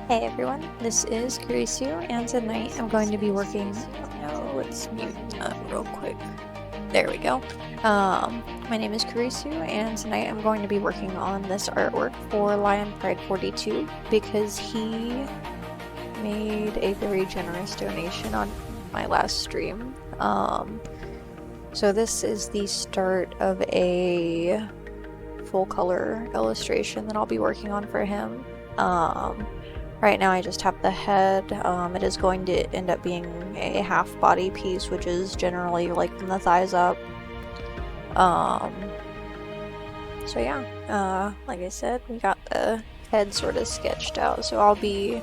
Hey everyone, this is Kurisu, and tonight I'm going to be working. No, let's mute real quick. There we go. My name is Kurisu, and tonight I'm going to be working on this artwork for LyonPride42 because he made a very generous donation on my last stream. So this is the start of a full color illustration that I'll be working on for him. Right now I just have the head. It is going to end up being a half body piece, which is generally like from the thighs up. So yeah, like I said, we got the head sort of sketched out, so I'll be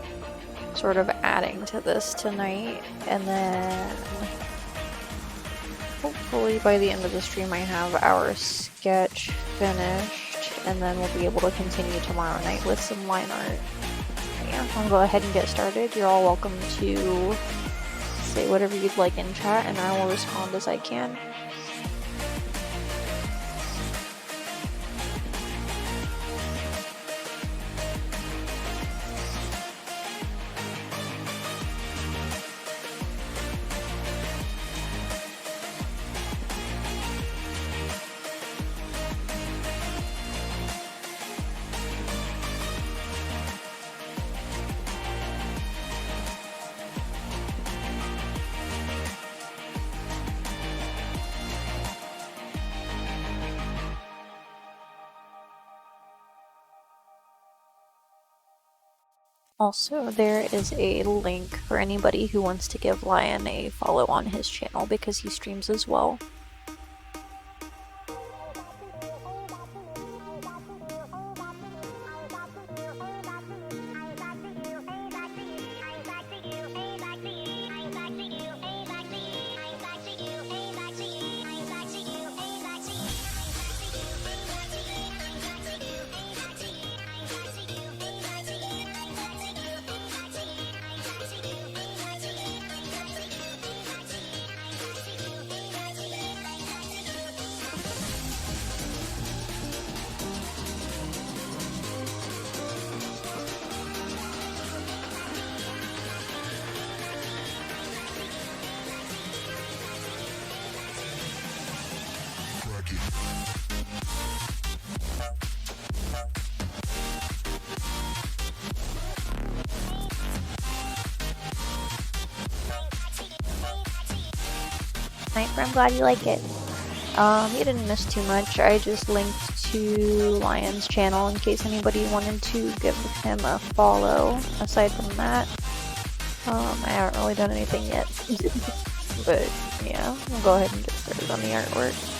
sort of adding to this tonight, and then hopefully by the end of the stream I have our sketch finished, and then we'll be able to continue tomorrow night with some line art. Yeah, I'll go ahead and get started. You're all welcome to say whatever you'd like in chat, and I will respond as I can. Also, there is a link for anybody who wants to give Lyon a follow on his channel because he streams as well. I'm glad you like it. You didn't miss too much. I just linked to Lyon's channel in case anybody wanted to give him a follow. Aside from that, I haven't really done anything yet. But yeah, we'll go ahead and get started on the artwork.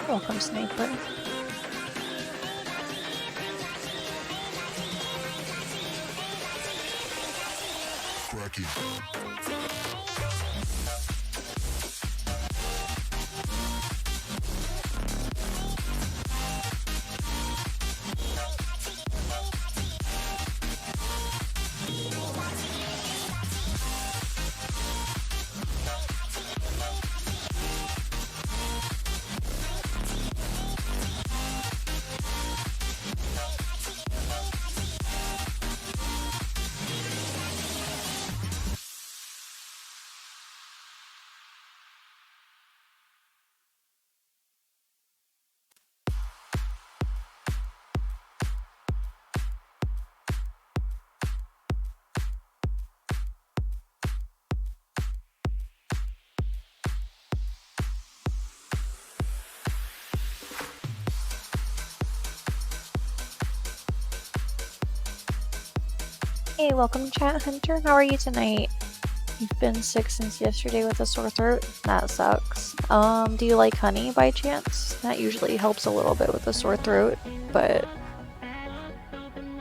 Welcome, Sniper. Hey, welcome Chat Hunter. How are you tonight? You've been sick since yesterday with a sore throat? That sucks. Do you like honey by chance? That usually helps a little bit with a sore throat, but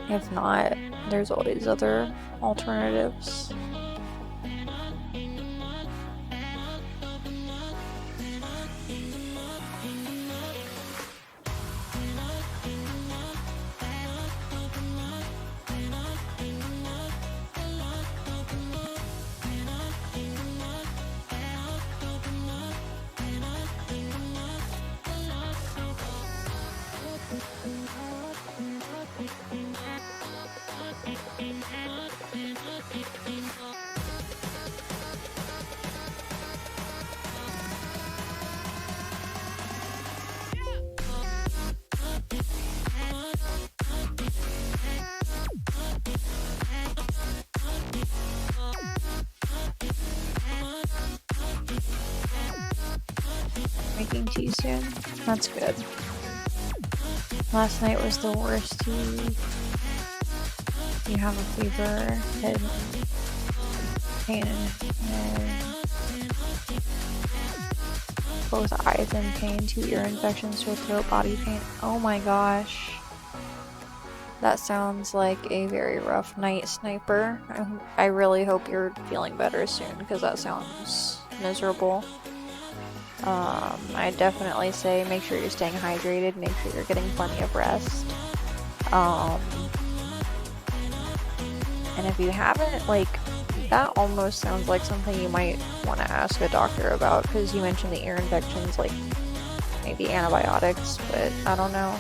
if not, there's always other alternatives. Making tea soon? That's good. Last night was the worst. You have a fever, head pain, and both eyes in pain, 2 ear infections, sore throat, body pain. Oh my gosh. That sounds like a very rough night, Sniper. I really hope you're feeling better soon, because that sounds miserable. I definitely say make sure you're staying hydrated, make sure you're getting plenty of rest. And if you haven't, like, that almost sounds like something you might want to ask a doctor about, because you mentioned the ear infections, like, maybe antibiotics, but I don't know.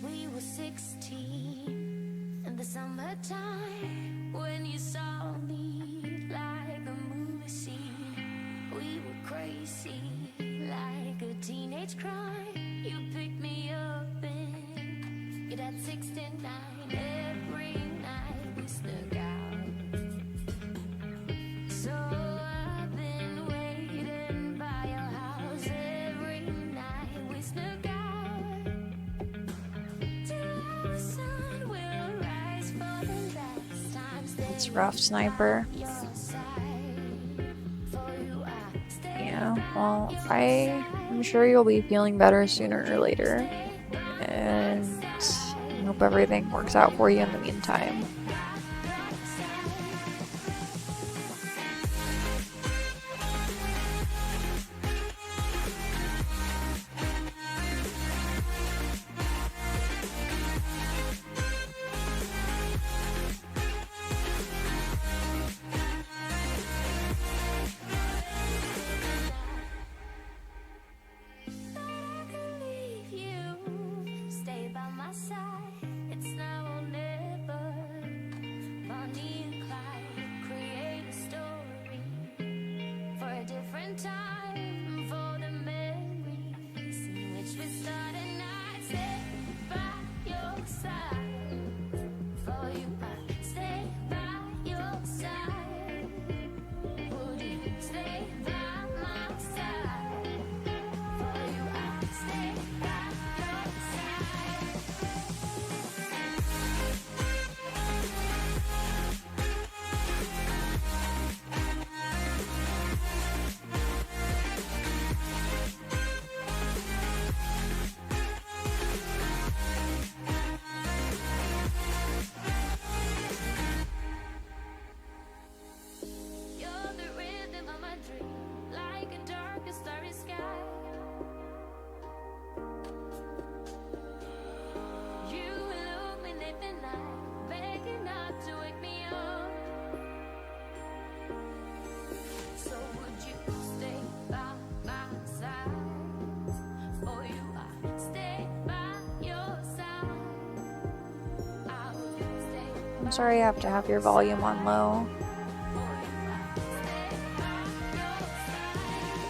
We were 16 in the summertime when you saw me like a movie scene. We were crazy like a teenage crime. You picked me up and you'd had 69 every night we snuck out. So I've been waiting by your house every night we snuck out. It's rough, Sniper. Yeah, well, I'm sure you'll be feeling better sooner or later, and I hope everything works out for you in the meantime. sorry I have to have your volume on low.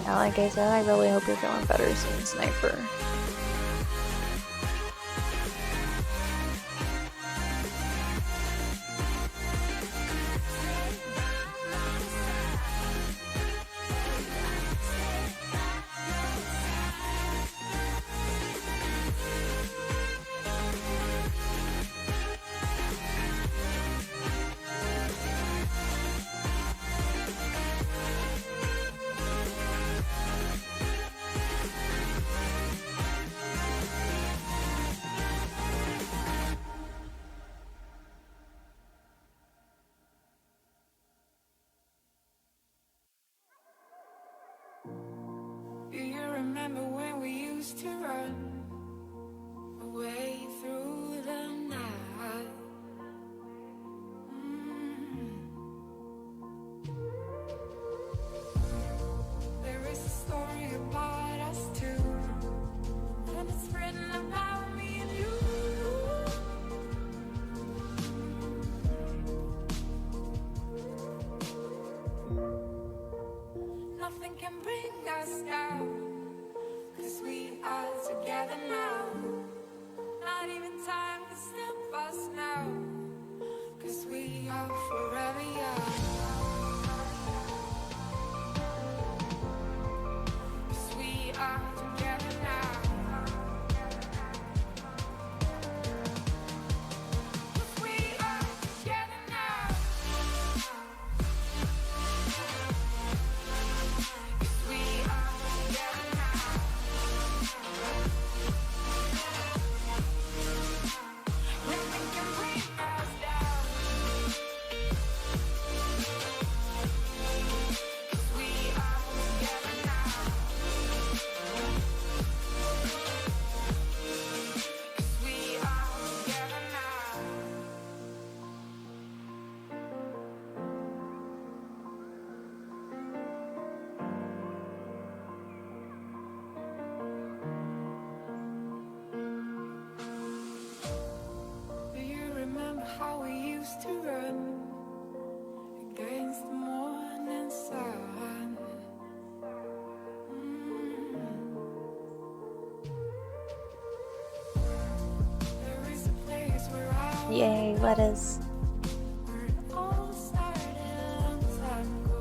Yeah, like I said, I really hope you're feeling better soon, Sniper. Do you remember when we used to run away through the night? There is a story about us two, and it's written about me and you. Nothing can bring us down, 'cause we are together now. Not even time can stop us now, 'cause we are forever young. 'Cause we are together now. 'Cause we are together now. 'Cause we are together now. Nothing can bring us down. 'Cause we are together now. 'Cause we are together now. Do you remember how we used to run against the morning sun? There is a place where Yay, let us. where it all started a long time ago.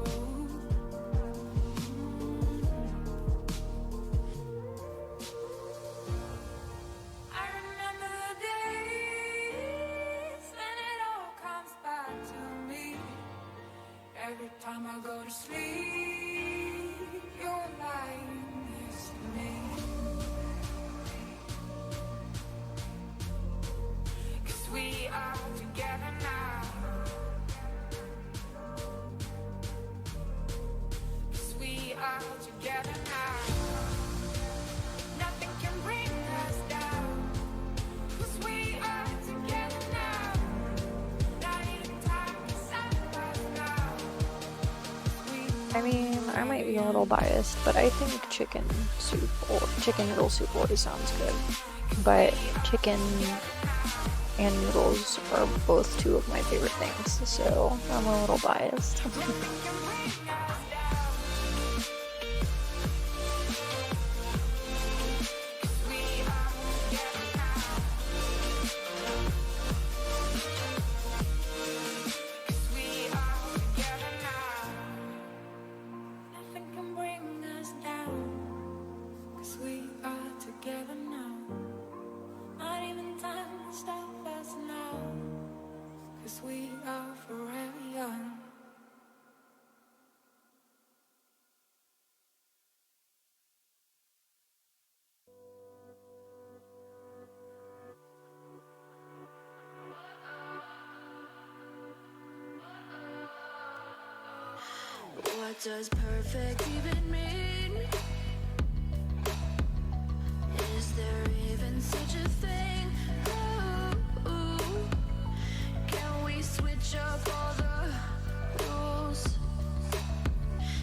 I remember the days when it all comes back to me. Every time I go to sleep, you're lying next to me. 'Cause we are together now. 'Cause we are together now. Nothing can bring us down. 'Cause we are together now. Not even time can stop us now. I mean, I might be a little biased, but I think chicken soup or chicken noodle soup always sounds good. But chicken and noodles are both two of my favorite things, so I'm a little biased. Nothing can bring us down, 'cause we are together now. Not even time can stop us now, 'cause we are forever young. What does perfect even mean? Is there even such a thing? Ooh, can we switch up all the rules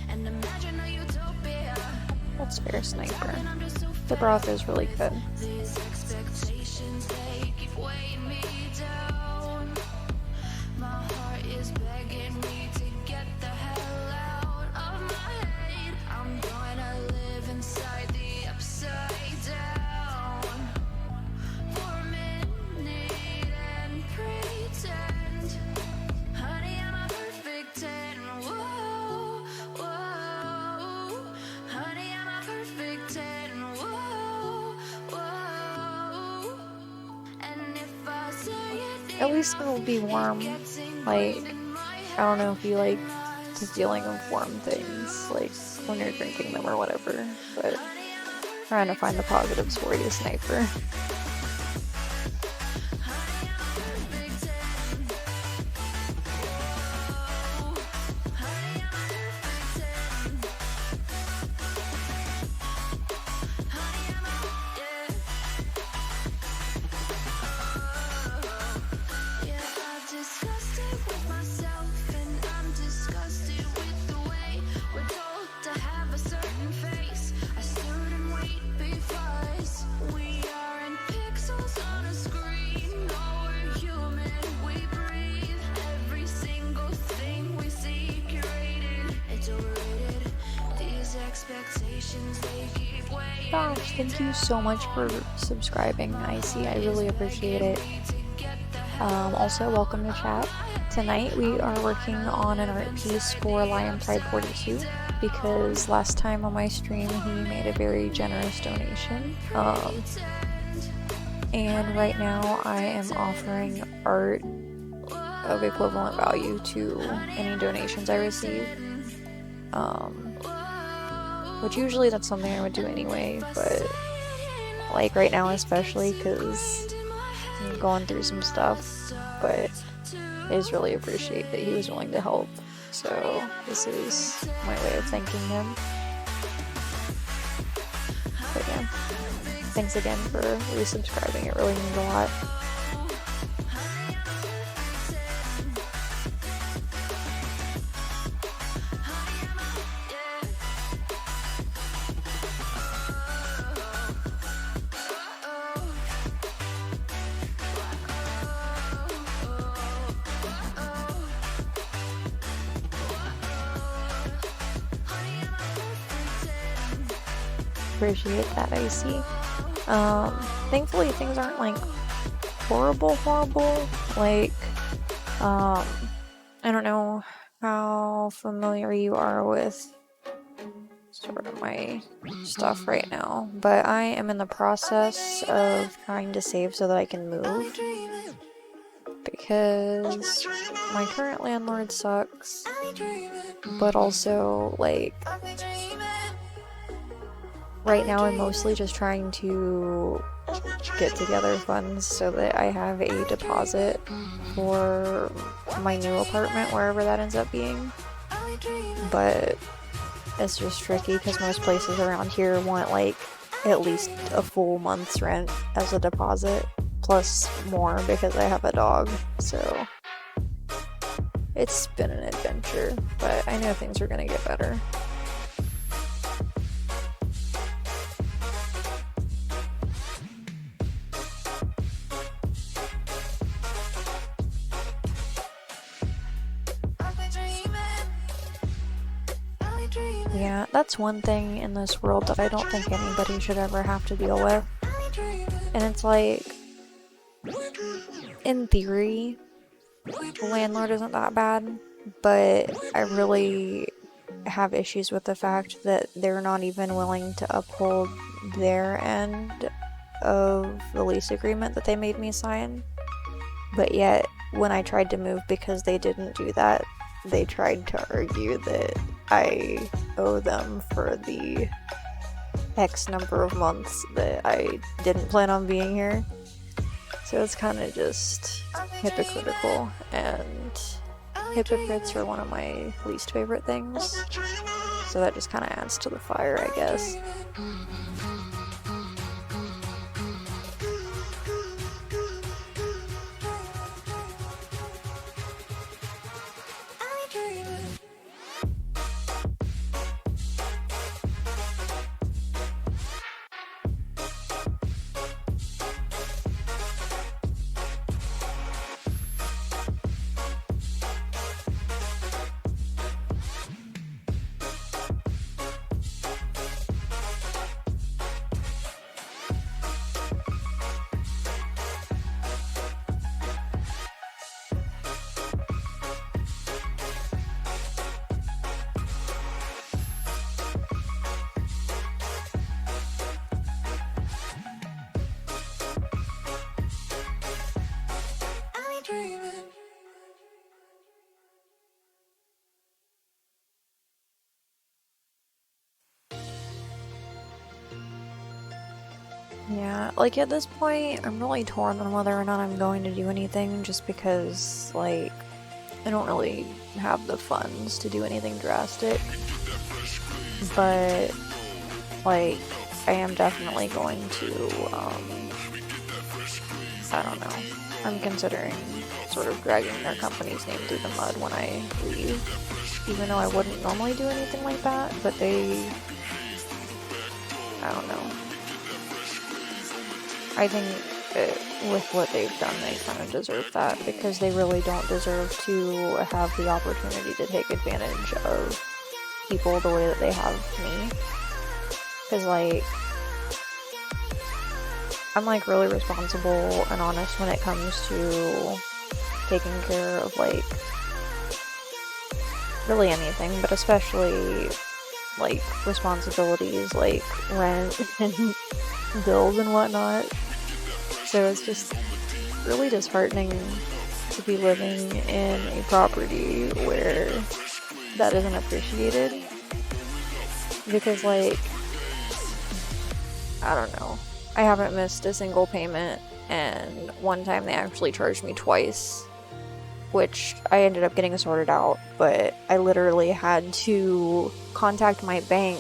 and imagine a utopia? That's fair, Sniper. And I'm just so The broth is really good. these expectations, they keep weighing me down. at least it'll be warm. Like, I don't know if you like the feeling of warm things, like when you're drinking them or whatever, but trying to find the positives for you, Sniper. Gosh, thank you so much for subscribing, Icy. I really appreciate it. Also, welcome to chat. Tonight we are working on an art piece for LyonPride42 because last time on my stream he made a very generous donation. And right now I am offering art of equivalent value to any donations I receive. Which usually that's something I would do anyway, but like right now especially because I'm going through some stuff, but I just really appreciate that he was willing to help. So this is my way of thanking him. But yeah, thanks again for resubscribing, it really means a lot. Appreciate that, Icy. Thankfully things aren't like horrible. Like, I don't know how familiar you are with sort of my stuff right now, but I am in the process of trying to save so that I can move because my current landlord sucks, but also like right now I'm mostly just trying to get together funds so that I have a deposit for my new apartment, wherever that ends up being. But it's just tricky because most places around here want like at least a full month's rent as a deposit, plus more because I have a dog. So it's been an adventure, but I know things are gonna get better. Yeah, that's one thing in this world that I don't think anybody should ever have to deal with. And it's like, in theory, the landlord isn't that bad, but I really have issues with the fact that they're not even willing to uphold their end of the lease agreement that they made me sign. But yet, when I tried to move because they didn't do that, they tried to argue that I owe them for the X number of months that I didn't plan on being here. So it's kind of just hypocritical, and hypocrites are one of my least favorite things. So that just kind of adds to the fire, I guess. Yeah, like at this point, I'm really torn on whether or not I'm going to do anything just because, like, I don't really have the funds to do anything drastic. But, like, I am definitely going to, I don't know. I'm considering sort of dragging their company's name through the mud when I leave. Even though I wouldn't normally do anything like that, but I don't know. I think with what they've done, they kind of deserve that, because they really don't deserve to have the opportunity to take advantage of people the way that they have me. Because, like, I'm, like, really responsible and honest when it comes to taking care of, like, really anything, but especially, like, responsibilities like rent and bills and whatnot. So it's just really disheartening to be living in a property where that isn't appreciated. Because, like, I don't know. I haven't missed a single payment, and one time they actually charged me twice, which I ended up getting sorted out, but I literally had to contact my bank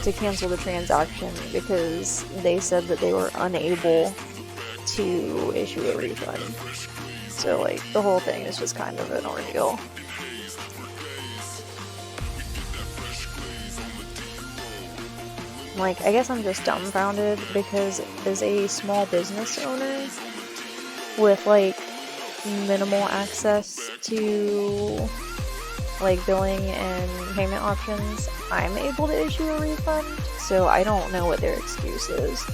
to cancel the transaction because they said that they were unable to issue a refund. So, like, the whole thing is just kind of an ordeal. Like, I guess I'm just dumbfounded because as a small business owner with, like, minimal access to, like, billing and payment options, I'm able to issue a refund, so I don't know what their excuse is.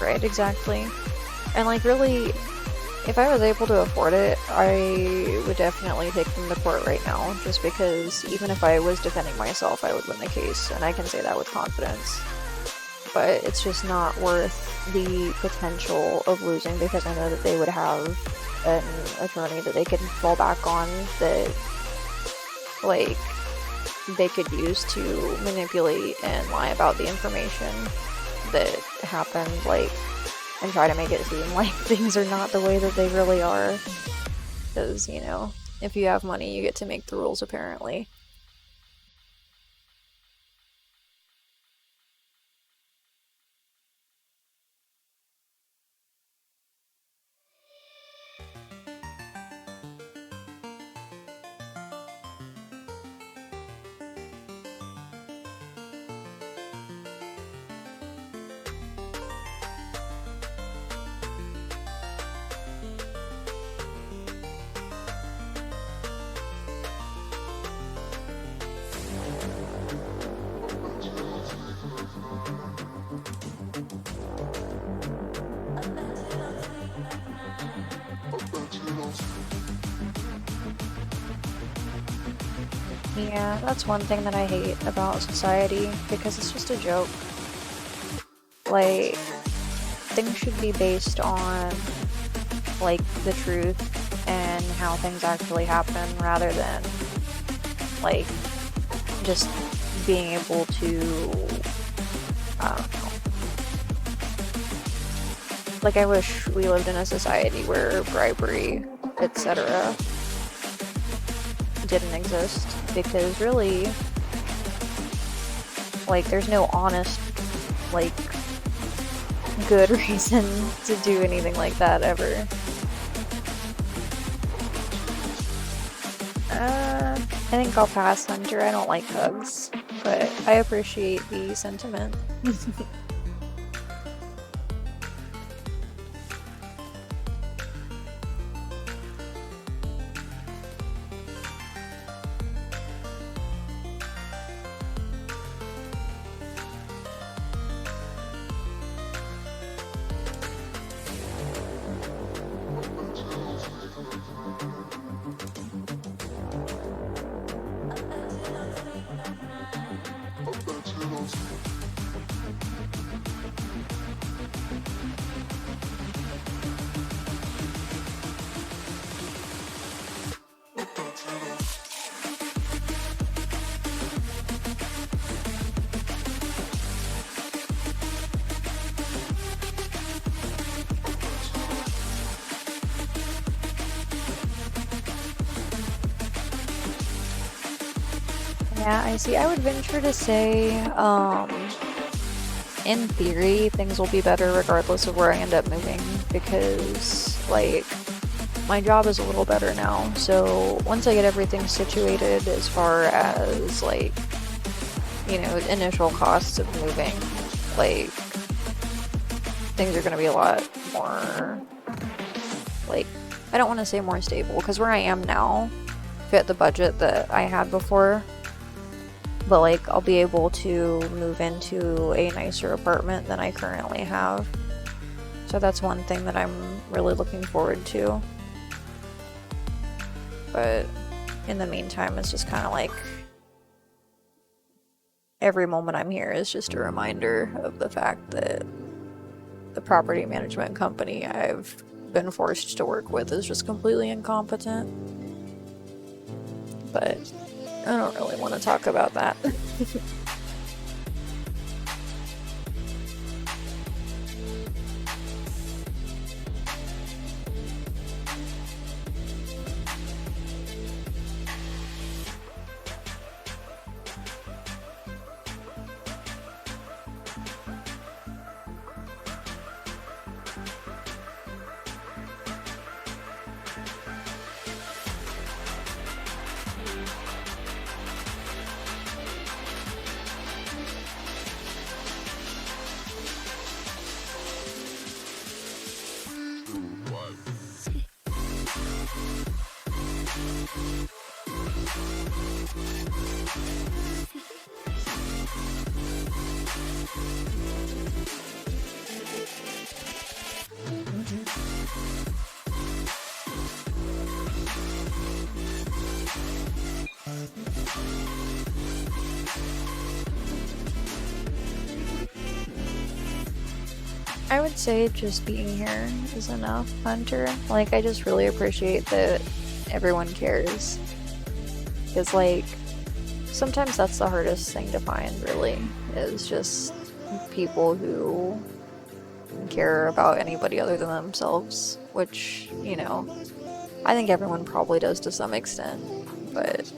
Right, exactly. And, like, really, if I was able to afford it, I would definitely take them to court right now, just because even if I was defending myself, I would win the case, and I can say that with confidence. But it's just not worth the potential of losing, because I know that they would have an attorney that they could fall back on that, like, they could use to manipulate and lie about the information that happened, like, and try to make it seem like things are not the way that they really are. Because, you know, if you have money, you get to make the rules, apparently. Yeah, that's one thing that I hate about society, because it's just a joke. Like, things should be based on, like, the truth and how things actually happen, rather than, like, just being able to, I don't know. Like, I wish we lived in a society where bribery, etc., didn't exist, because really, like, there's no honest, like, good reason to do anything like that ever. I think I'll pass, Hunter. I don't like hugs, but I appreciate the sentiment. Yeah, I see. I would venture to say, in theory, things will be better regardless of where I end up moving because, like, my job is a little better now. So once I get everything situated as far as, like, you know, initial costs of moving, like, things are going to be a lot more, like, I don't want to say more stable because where I am now fit the budget that I had before. But, like, I'll be able to move into a nicer apartment than I currently have. So that's one thing that I'm really looking forward to. But in the meantime, it's just kind of like every moment I'm here is just a reminder of the fact that the property management company I've been forced to work with is just completely incompetent. But I don't really want to talk about that. I would say just being here is enough, Hunter. Like, I just really appreciate that everyone cares. Because, like, sometimes that's the hardest thing to find, really, is just people who care about anybody other than themselves, which, you know, I think everyone probably does to some extent, but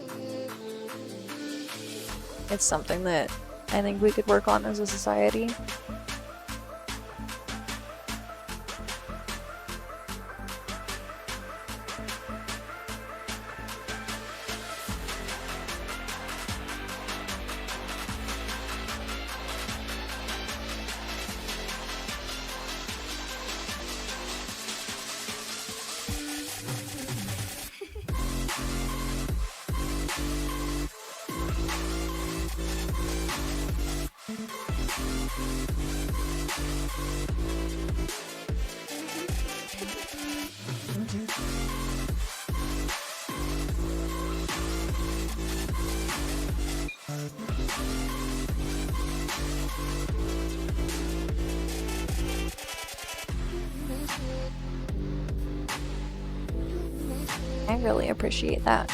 it's something that I think we could work on as a society. I really appreciate that.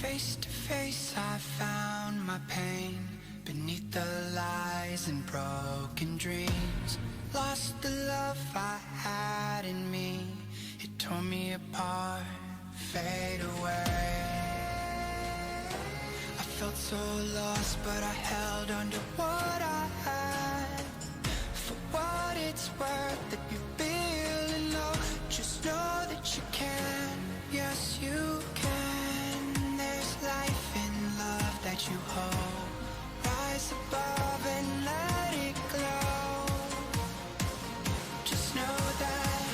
Face to face, I found my pain beneath the lies and broken dreams. Lost the love I had in me. It tore me apart, fade away. I felt so lost, but I held on to what I had. For what it's worth, if you feel low, just know that you can. Yes, you can. Life in love that you hold. Rise above and let it glow. Just know that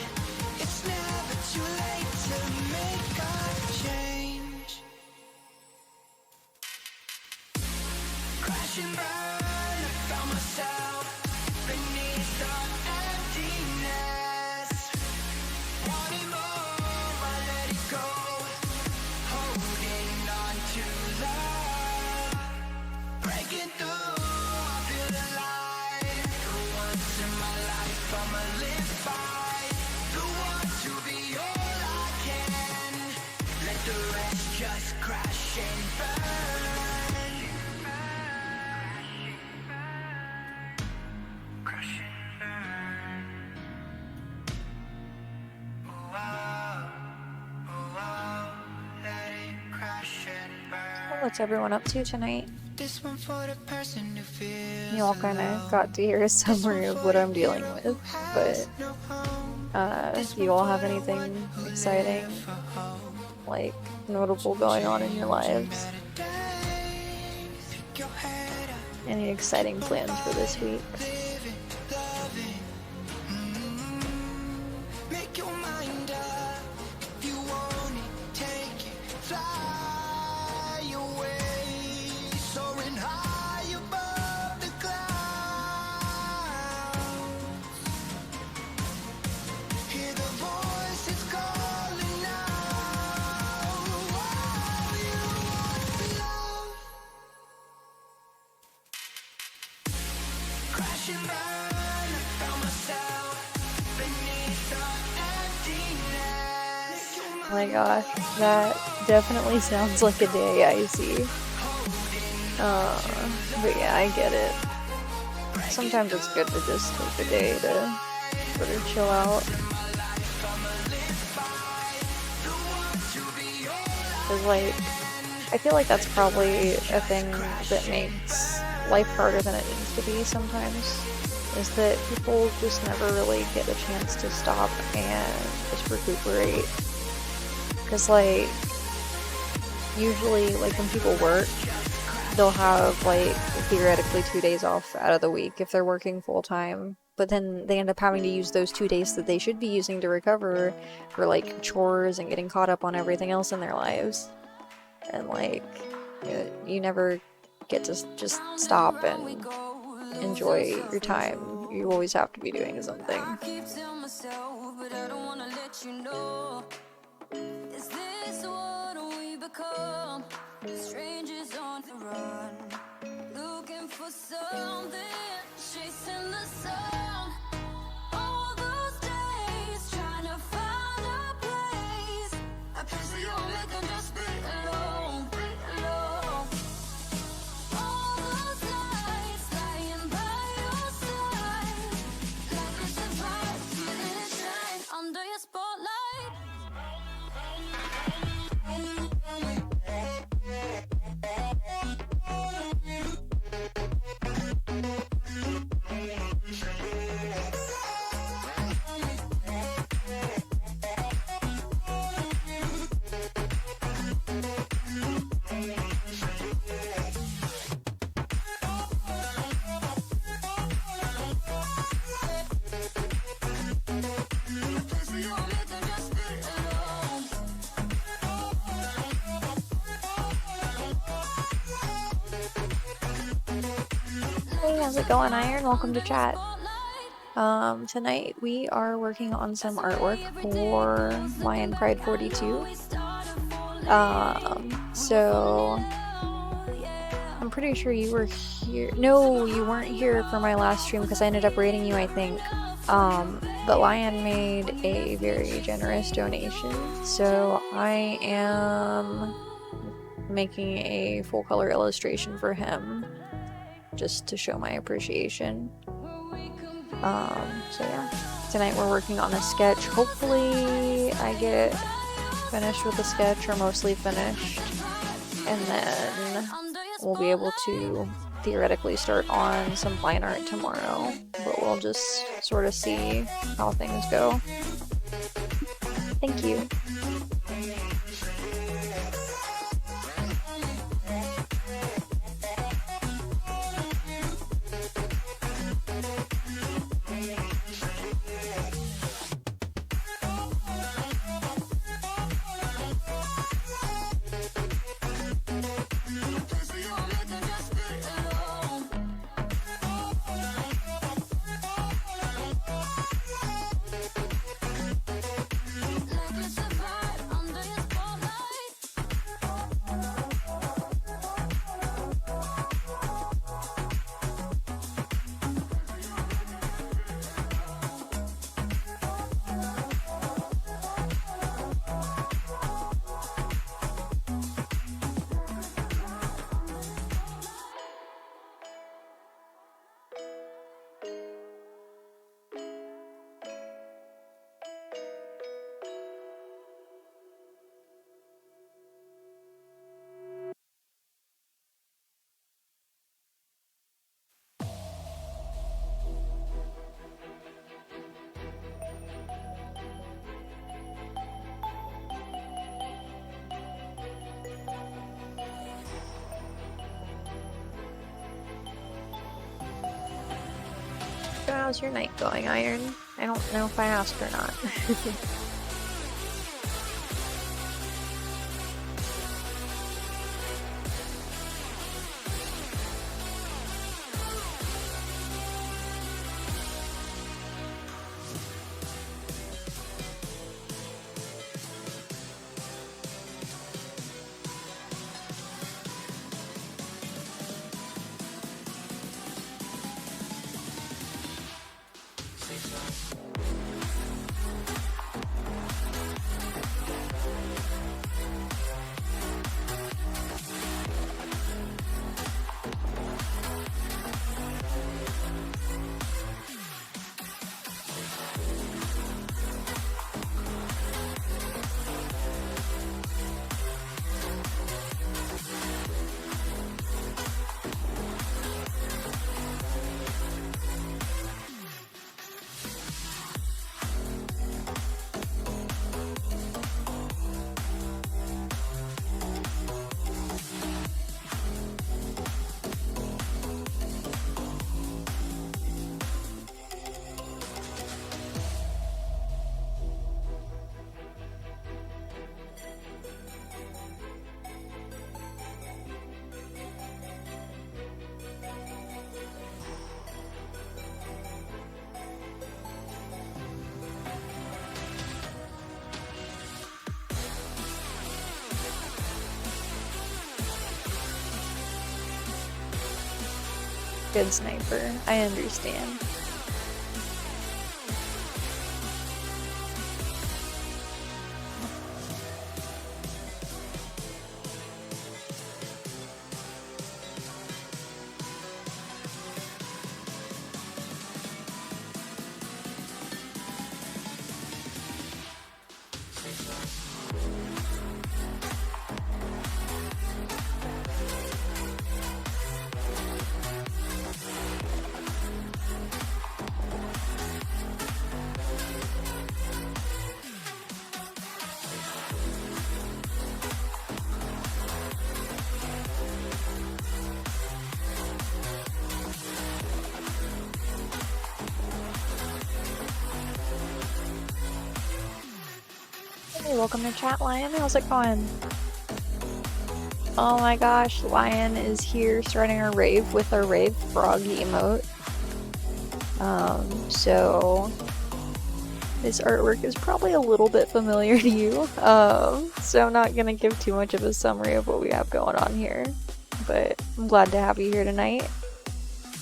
it's never too late to make a change. Crash and burn, I found myself beneath the emptiness. Wanting more, I let it go. Holding on to love, breaking through, I feel alive. what's everyone up to tonight? This one for the person who feels You all kind of got to hear a summary of what I'm dealing with, but do you all have anything exciting, like, notable going on in your lives? Any exciting plans for this week? Make your mind up. If you want it, take it. Fly away, soaring high above the clouds. Hear the voices calling out. Oh, you want love. Crash and burn, I found myself beneath the emptiness. Oh my gosh, that definitely sounds like a day I see. But yeah, I get it. Sometimes it's good to just take a day to sort of chill out. Cause like, I feel like that's probably a thing that makes life harder than it needs to be sometimes. Is that people just never really get a chance to stop and just recuperate. Cause like, usually like when people work, they'll have like theoretically 2 days off out of the week if they're working full time, but then they end up having to use those 2 days that they should be using to recover for like chores and getting caught up on everything else in their lives. And like, you never get to just stop and enjoy your time. You always have to be doing something. I keep telling myself, but I don't wanna let you know. Is this what we become? Strangers on the run, looking for something, chasing the sun. All those days, trying to find a place where you only can just be alone, alone. All those nights lying by your side, like a surprise, feeling it shine under your spotlight. Hey, how's it going, Iron? Welcome to chat. Tonight we are working on some artwork for LyonPride42. So I'm pretty sure you were here. No, you weren't here for my last stream because I ended up rating you, I think. But Lion made a very generous donation, so I am making a full color illustration for him just to show my appreciation. So yeah, tonight we're working on a sketch. Hopefully I get finished with the sketch, or mostly finished, and then we'll be able to theoretically start on some fine art tomorrow, but we'll just sort of see how things go. Thank you. Like a surprise. So how's your night going, Iron? I don't know if I asked or not. Good sniper, I understand. Hey, welcome to chat, Lion. How's it going? Oh my gosh, Lion is here starting our rave with our rave frog emote. So this artwork is probably a little bit familiar to you. So I'm not gonna give too much of a summary of what we have going on here, but I'm glad to have you here tonight.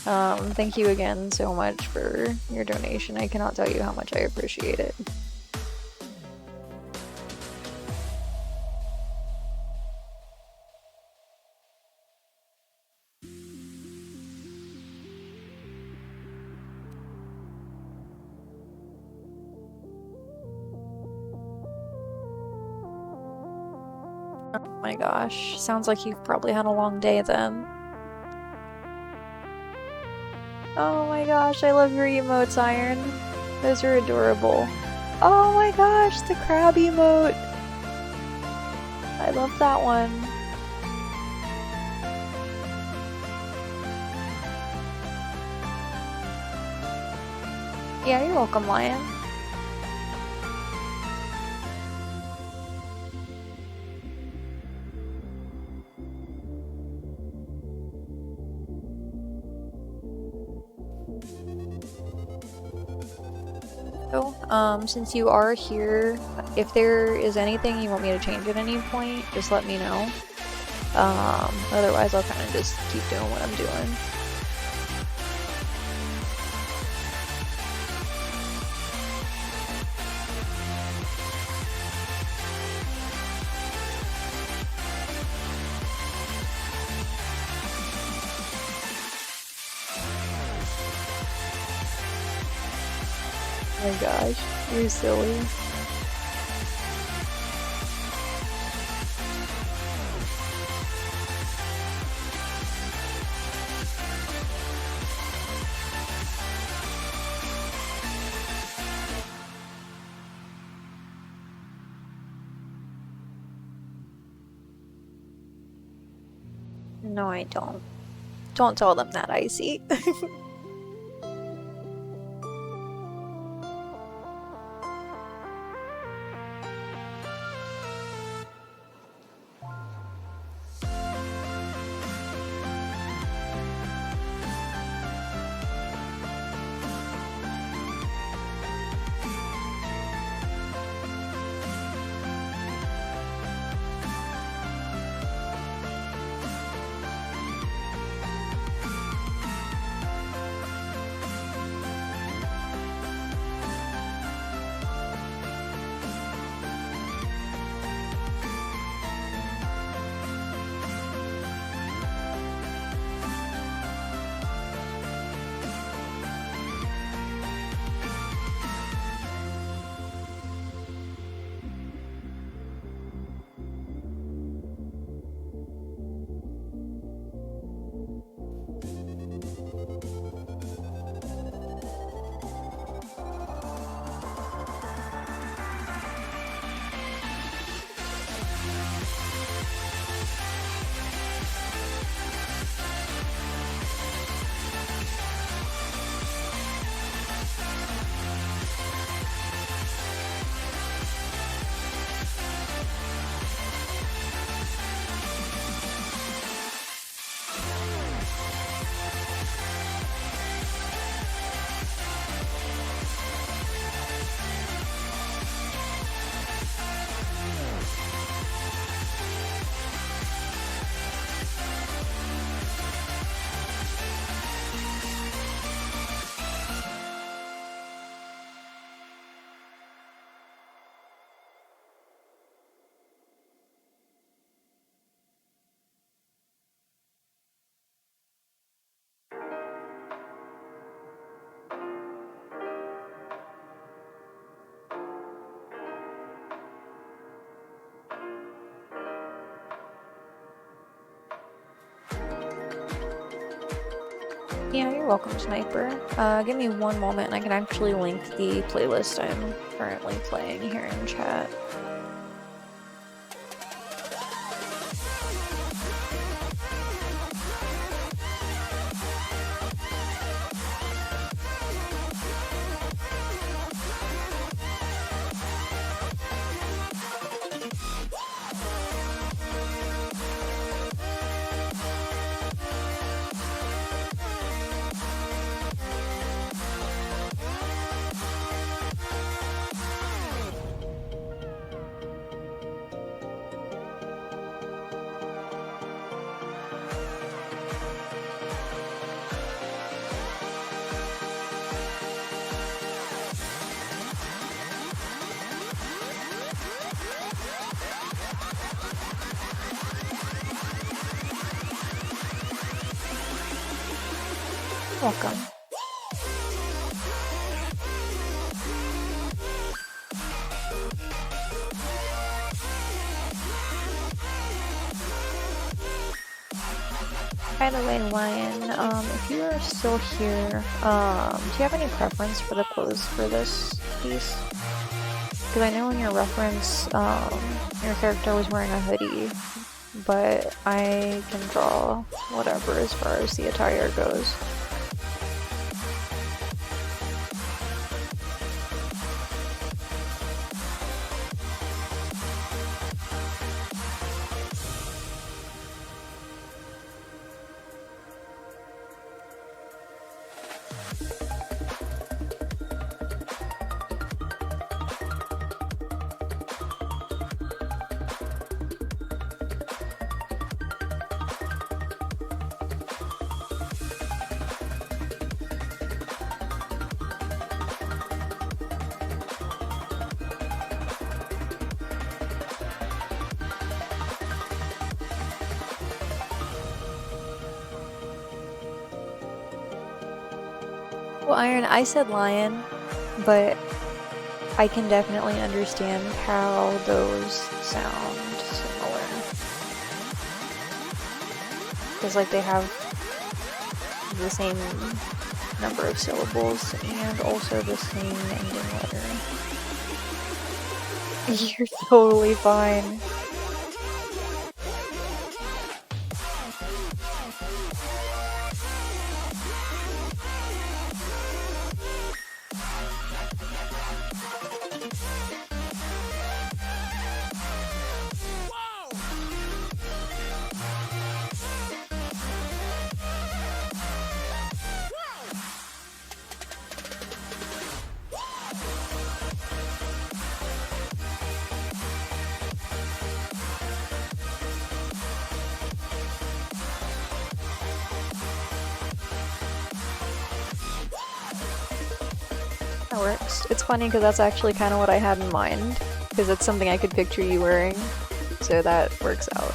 Thank you again so much for your donation. I cannot tell you how much I appreciate it. Oh my gosh, sounds like you've probably had a long day then. Oh my gosh, I love your emotes, Iron. Those are adorable. Oh my gosh, the crab emote! I love that one. Yeah, you're welcome, Lion. So, since you are here, if there is anything you want me to change at any point, just let me know. Otherwise I'll kind of just keep doing what I'm doing. Oh my gosh, you're silly. No, I don't. Don't tell them that, Icy. Yeah, you're welcome, Sniper. Give me one moment and I can actually link the playlist I'm currently playing here in chat. Welcome. By the way, Lion, if you are still here, do you have any preference for the clothes for this piece? Because I know in your reference, your character was wearing a hoodie, but I can draw whatever as far as the attire goes. Well, Iron, I said lion, but I can definitely understand how those sound similar. Because, like, they have the same number of syllables and also the same ending letter. You're totally fine. That works. It's funny because that's actually kind of what I had in mind, because it's something I could picture you wearing, so that works out.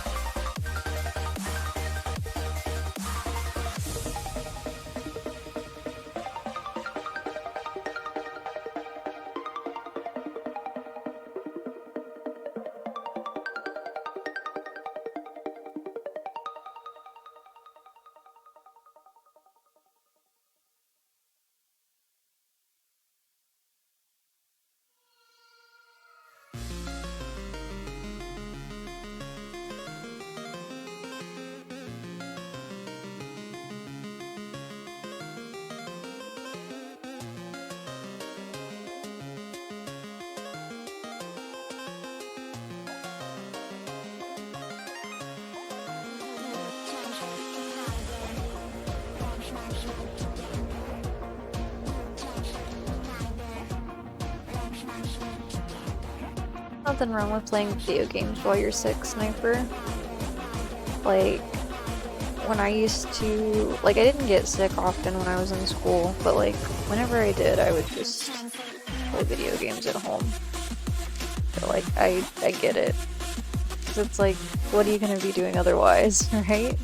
Nothing wrong with playing video games while you're sick, Sniper. Like, when I used to, like, I didn't get sick often when I was in school, but like, whenever I did, I would just play video games at home. So, like, I get it. 'Cause it's like, what are you gonna be doing otherwise, right?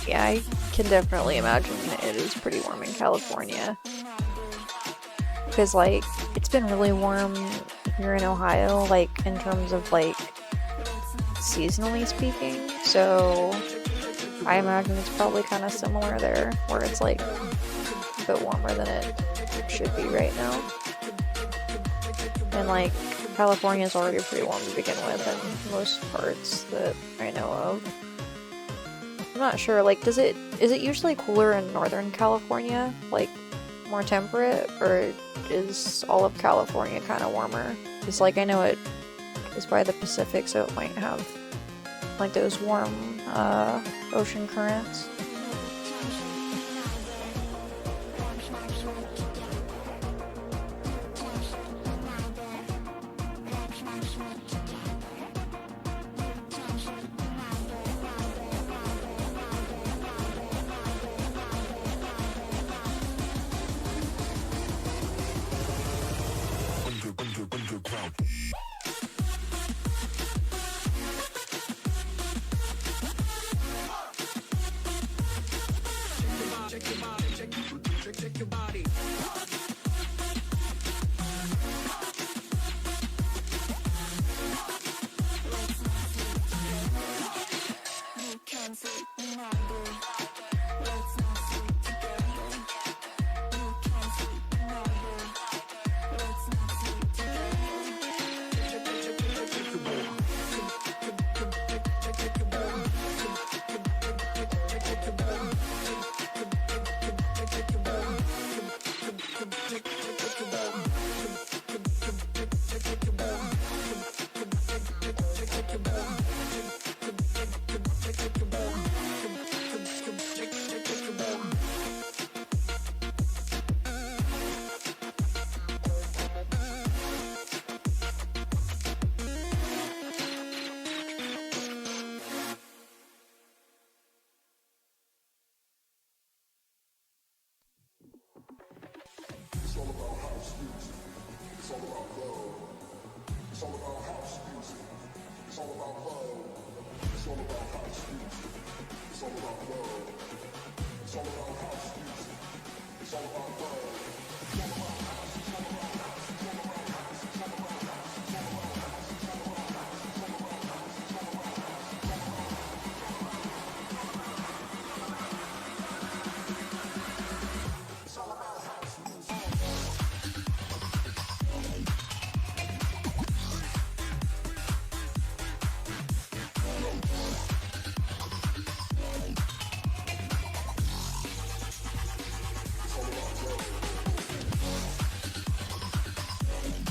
Yeah, I can definitely imagine it is pretty warm in California. Because, like, it's been really warm here in Ohio, like in terms of like seasonally speaking. So I imagine it's probably kind of similar there, where it's like a bit warmer than it should be right now. And like California is already pretty warm to begin with in most parts that I know of. I'm not sure, like, is it usually cooler in Northern California, like more temperate, or is all of California kind of warmer? Because like I know it is by the Pacific, so it might have like those warm ocean currents.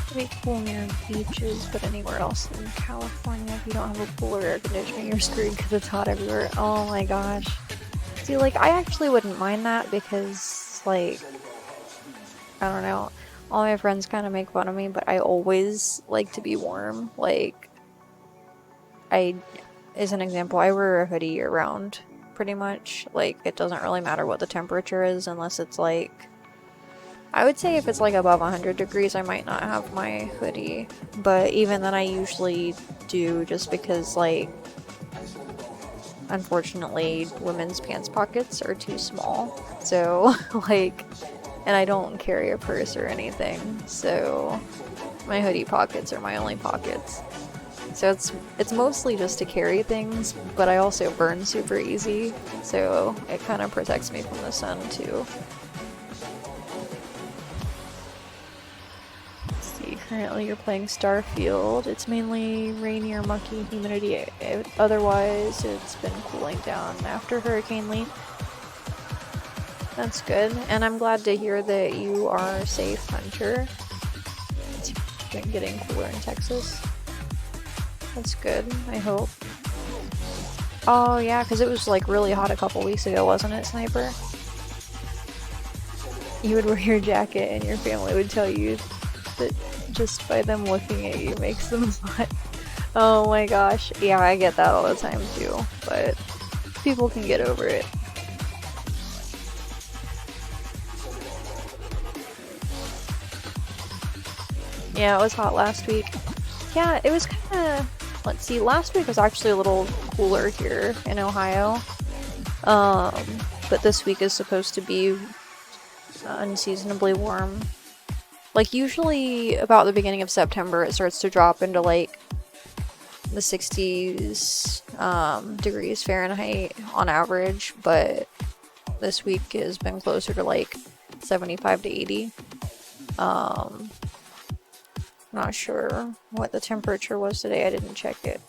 Pretty cool near beaches, but anywhere else in California, if you don't have a pool or air conditioning, you're screwed because it's hot everywhere. Oh my gosh. See, like, I actually wouldn't mind that because, like, I don't know, all my friends kind of make fun of me, but I always like to be warm. Like, as an example, I wear a hoodie year round, pretty much. Like, it doesn't really matter what the temperature is unless it's like, I would say if it's like above 100 degrees, I might not have my hoodie, but even then I usually do, just because, like, unfortunately, women's pants pockets are too small, so, like, and I don't carry a purse or anything, so my hoodie pockets are my only pockets. So it's mostly just to carry things, but I also burn super easy, so it kind of protects me from the sun too. Currently you're playing Starfield. It's mainly rainy or mucky humidity. Otherwise, it's been cooling down after Hurricane Lee. That's good. And I'm glad to hear that you are safe, Hunter. It's been getting cooler in Texas. That's good, I hope. Oh yeah, because it was like really hot a couple weeks ago, wasn't it, Sniper? You would wear your jacket and your family would tell you that just by them looking at you makes them hot. Oh my gosh. Yeah, I get that all the time too, but people can get over it. Yeah, it was hot last week. Yeah, it was kind of, let's see, last week was actually a little cooler here in Ohio. But this week is supposed to be unseasonably warm. Like, usually about the beginning of September, it starts to drop into, like, the 60s degrees Fahrenheit on average, but this week has been closer to, like, 75 to 80. Not sure what the temperature was today. I didn't check it.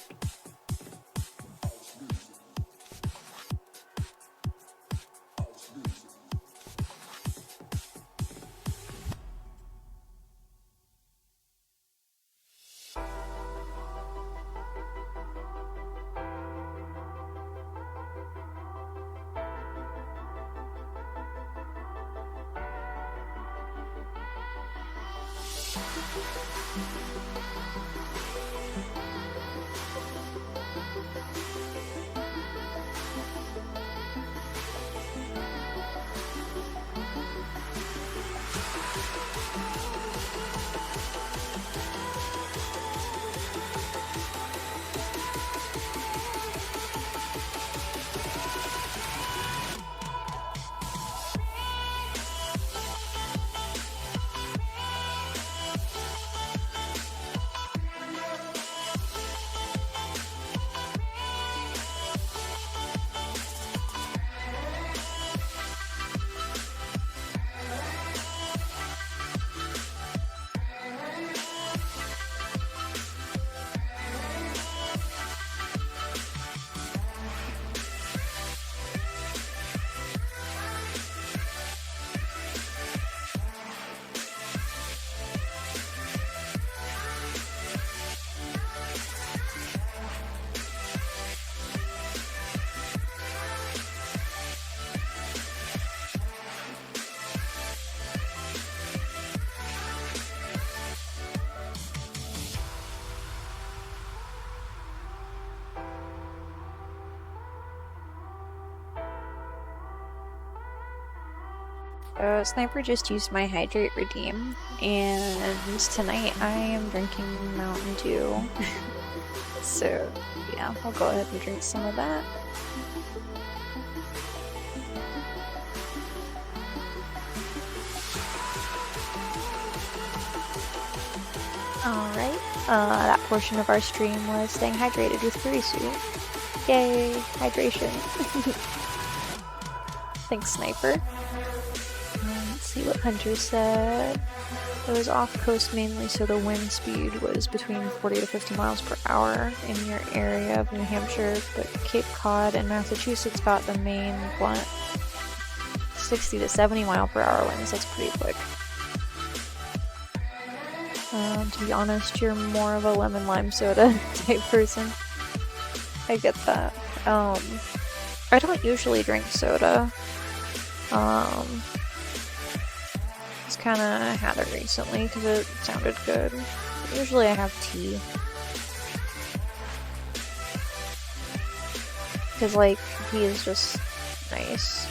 Sniper just used my Hydrate Redeem, and tonight I am drinking Mountain Dew. So, yeah, I'll go ahead and drink some of that. Alright, that portion of our stream was staying hydrated with Kurisu. Yay, hydration. Thanks, Sniper. Let's see what Hunter said. It was off coast mainly, so the wind speed was between 40 to 50 miles per hour in your area of New Hampshire, but Cape Cod and Massachusetts got the main blunt 60 to 70 mile per hour winds. That's pretty quick. To be honest, you're more of a lemon lime soda type person. I get that. I don't usually drink soda. Just kind of had it recently because it sounded good. Usually I have tea. Because, like, tea is just nice.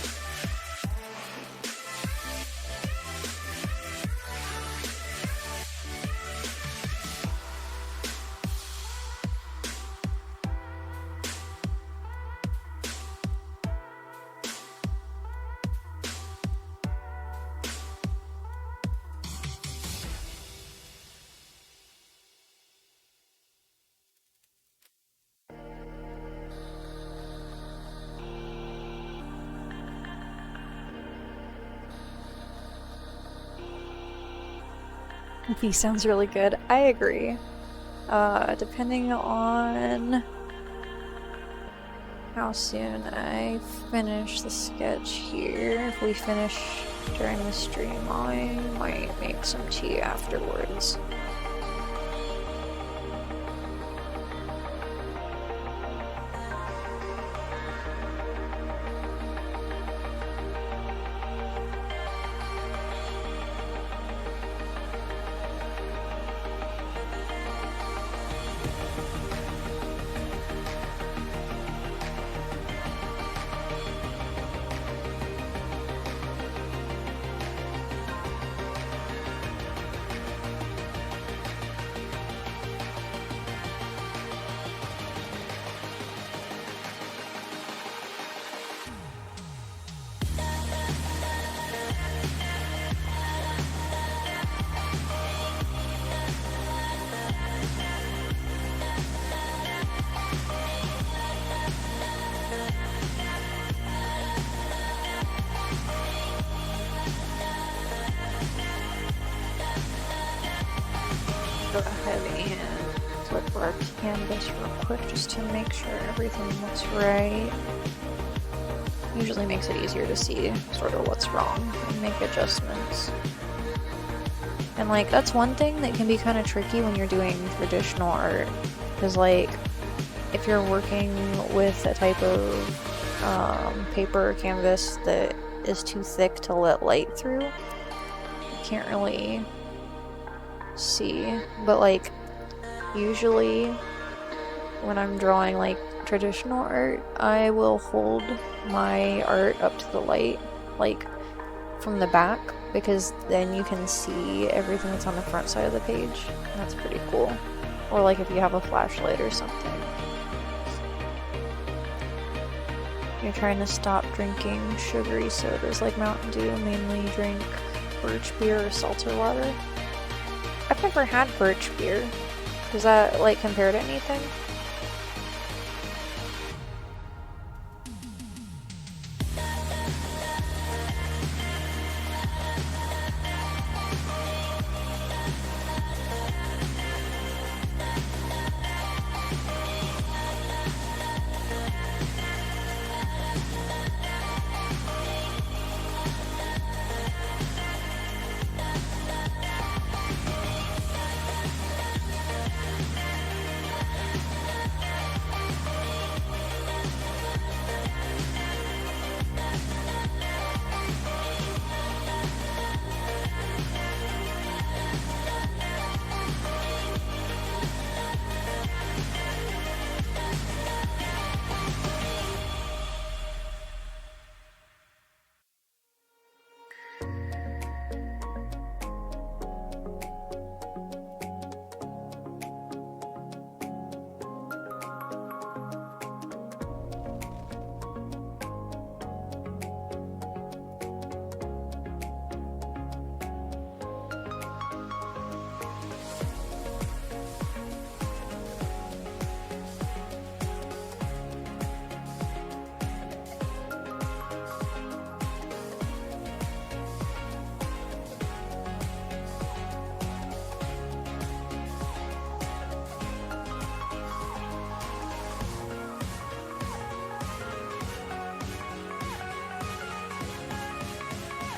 He sounds really good. I agree. Depending on how soon I finish the sketch here, if we finish during the stream, I might make some tea afterwards. go ahead and flip our canvas real quick just to make sure everything looks right. Usually makes it easier to see sort of what's wrong and make adjustments. And like, that's one thing that can be kind of tricky when you're doing traditional art, because like, if you're working with a type of paper or canvas that is too thick to let light through, you can't really see. But like, usually when I'm drawing like traditional art, I will hold my art up to the light, like from the back, because then you can see everything that's on the front side of the page. And that's pretty cool. Or like if you have a flashlight or something. You're trying to stop drinking sugary sodas like Mountain Dew, mainly drink birch beer or seltzer water. I've never had birch beer. Does that like compare to anything?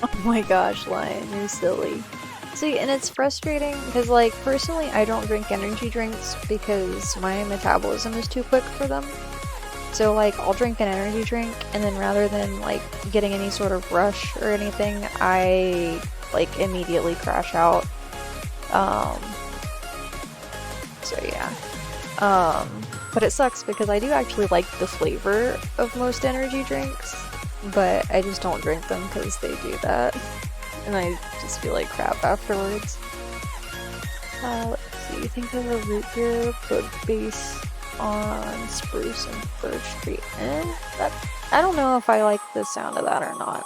Oh my gosh, Lion, you're silly. See, and it's frustrating because, like, personally, I don't drink energy drinks because my metabolism is too quick for them. So, like, I'll drink an energy drink, and then rather than, like, getting any sort of rush or anything, I, like, immediately crash out. So yeah. But it sucks because I do actually like the flavor of most energy drinks, but I just don't drink them because they do that. And I just feel like crap afterwards. Let's see, think of a root beer, but based on spruce and birch tree. I don't know if I like the sound of that or not.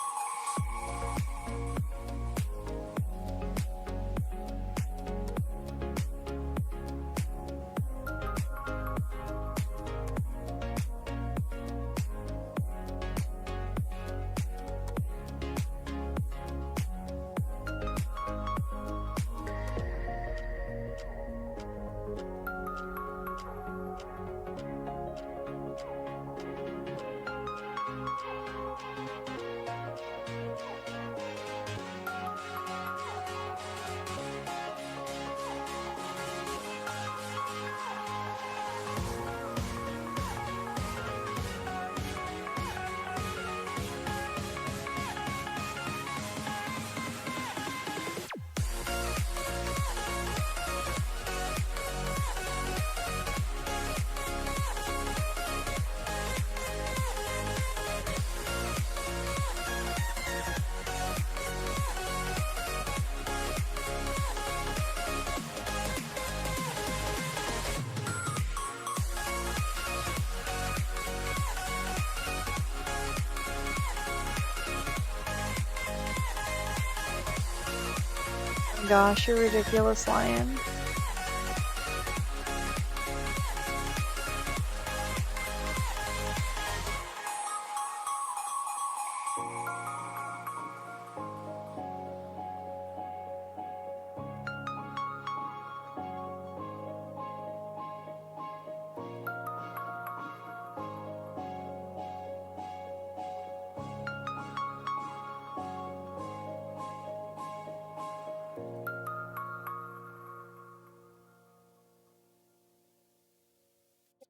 Gosh, you're ridiculous, Lion.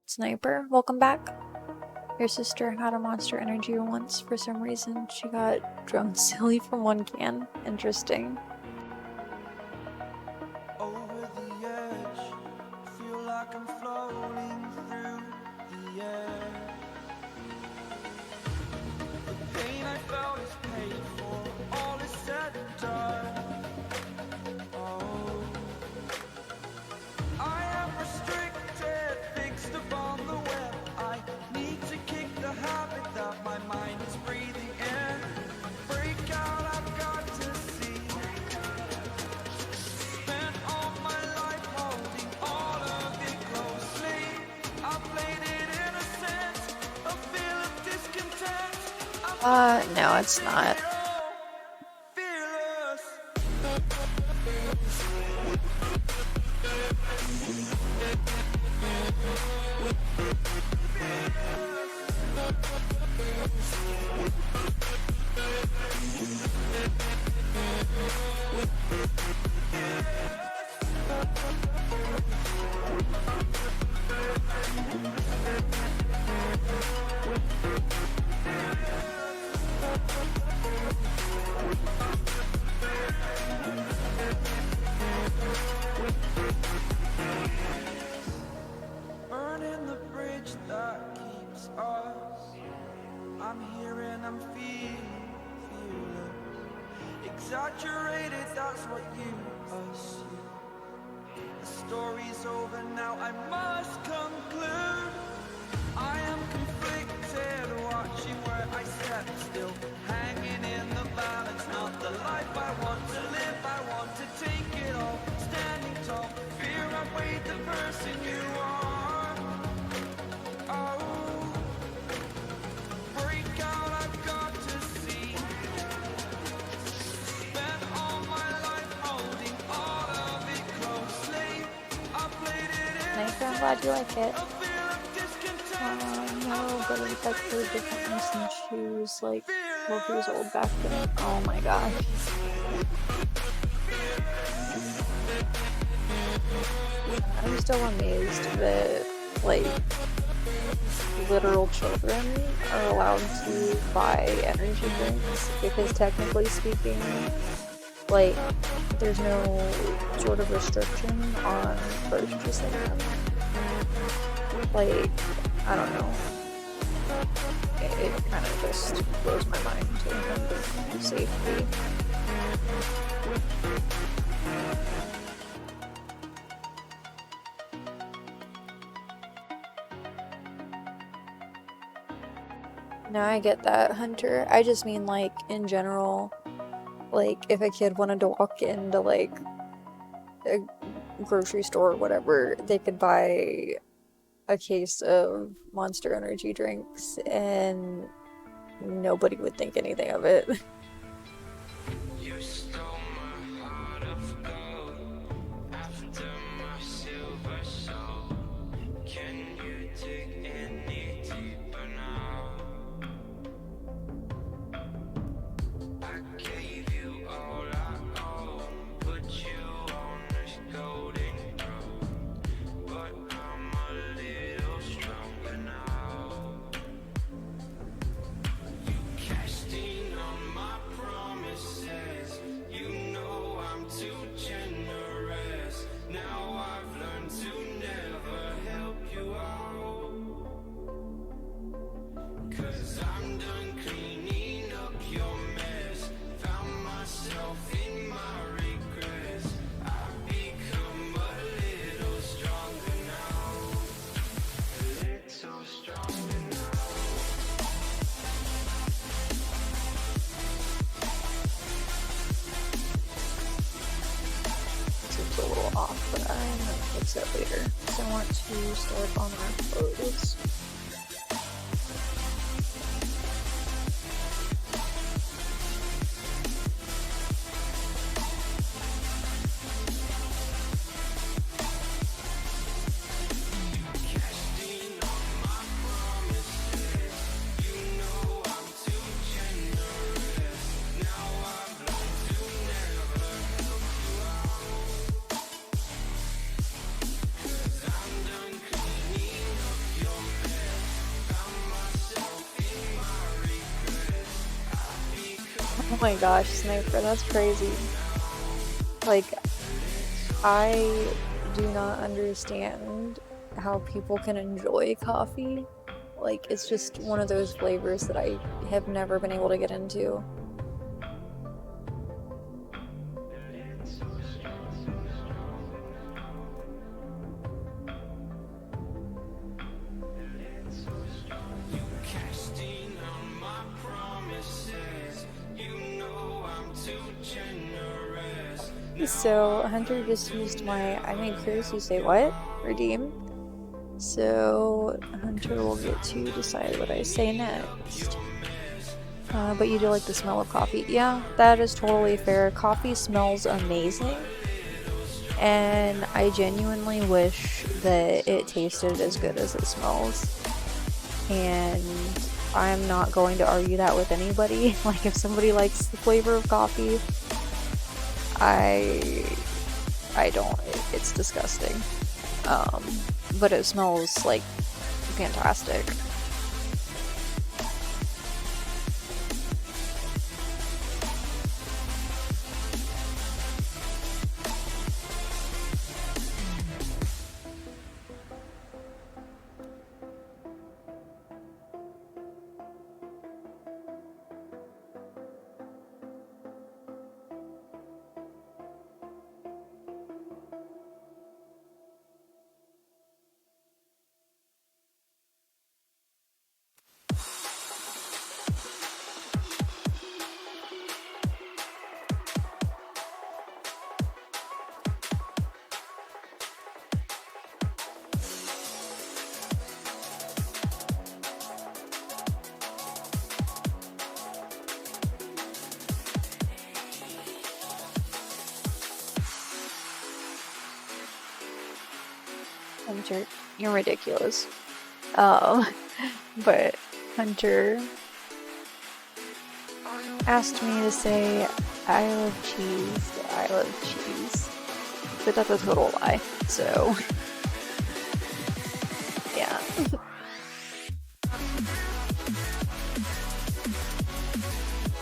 Sniper, welcome back. Your sister had a Monster Energy once. For some reason, she got drunk silly from one can. Interesting. Over the edge, feel like I'm floating through the air. The pain I felt is paid for, all is said and done. Oh, I am restricted, fixed upon the web. I need to kick the habit that my mind is breathing in. Break out, I've got to see. Spent all my life holding all of it closely. I played it innocent, a feel of discontent. No, it's not. Fearless. Burning the bridge that keeps us. I'm here and I'm feeling fearless. Exaggerated, that's what you assume. The story's over now, I must conclude. I am conflicted, watching where I step still. Hanging in the balance, not the life I want to live. I want to take it all, standing tall. Fear outweighed the person you are. Oh, break out, I've got to see. Spent all my life holding all of it closely. I played it Nice, I'm glad you like it. a feel of discontent. No, but it's actually different than she was like 12 years old back then. Oh my gosh. I'm still amazed that, like, literal children are allowed to buy energy drinks, because technically speaking, like, there's no sort of restriction on purchasing them. Like, I don't know. It kind of just blows my mind in terms of safety. No, I get that, Hunter. I just mean, like, in general, like, if a kid wanted to walk into, like, a grocery store or whatever, they could buy a case of Monster Energy drinks and nobody would think anything of it. You stole my heart of gold after my silver soul. Can you dig any deeper now? I gave you all I own, put you on this golden throne, but I'm a little stronger now. You cashed in on my promises. You know I'm too generous. Now I've learned to never help you out. 'Cause I'm done cleaning up your mess. Found myself in my regrets. I've become a little stronger now. A little stronger now. Seems a little off, but I'm gonna fix it later. So I want to start on our clothes. my gosh, Sniper, that's crazy. Like, I do not understand how people can enjoy coffee. Like, it's just one of those flavors that I have never been able to get into. So, Hunter just used my, I made Kurisu say what? Redeem. So, Hunter will get to decide what I say next. But you do like the smell of coffee. Yeah, that is totally fair. Coffee smells amazing. And I genuinely wish that it tasted as good as it smells. And I'm not going to argue that with anybody. Like, if somebody likes the flavor of coffee, I don't. It's disgusting. But it smells like fantastic. Hunter, you're ridiculous. But Hunter asked me to say, I love cheese. But that's a total lie, so yeah.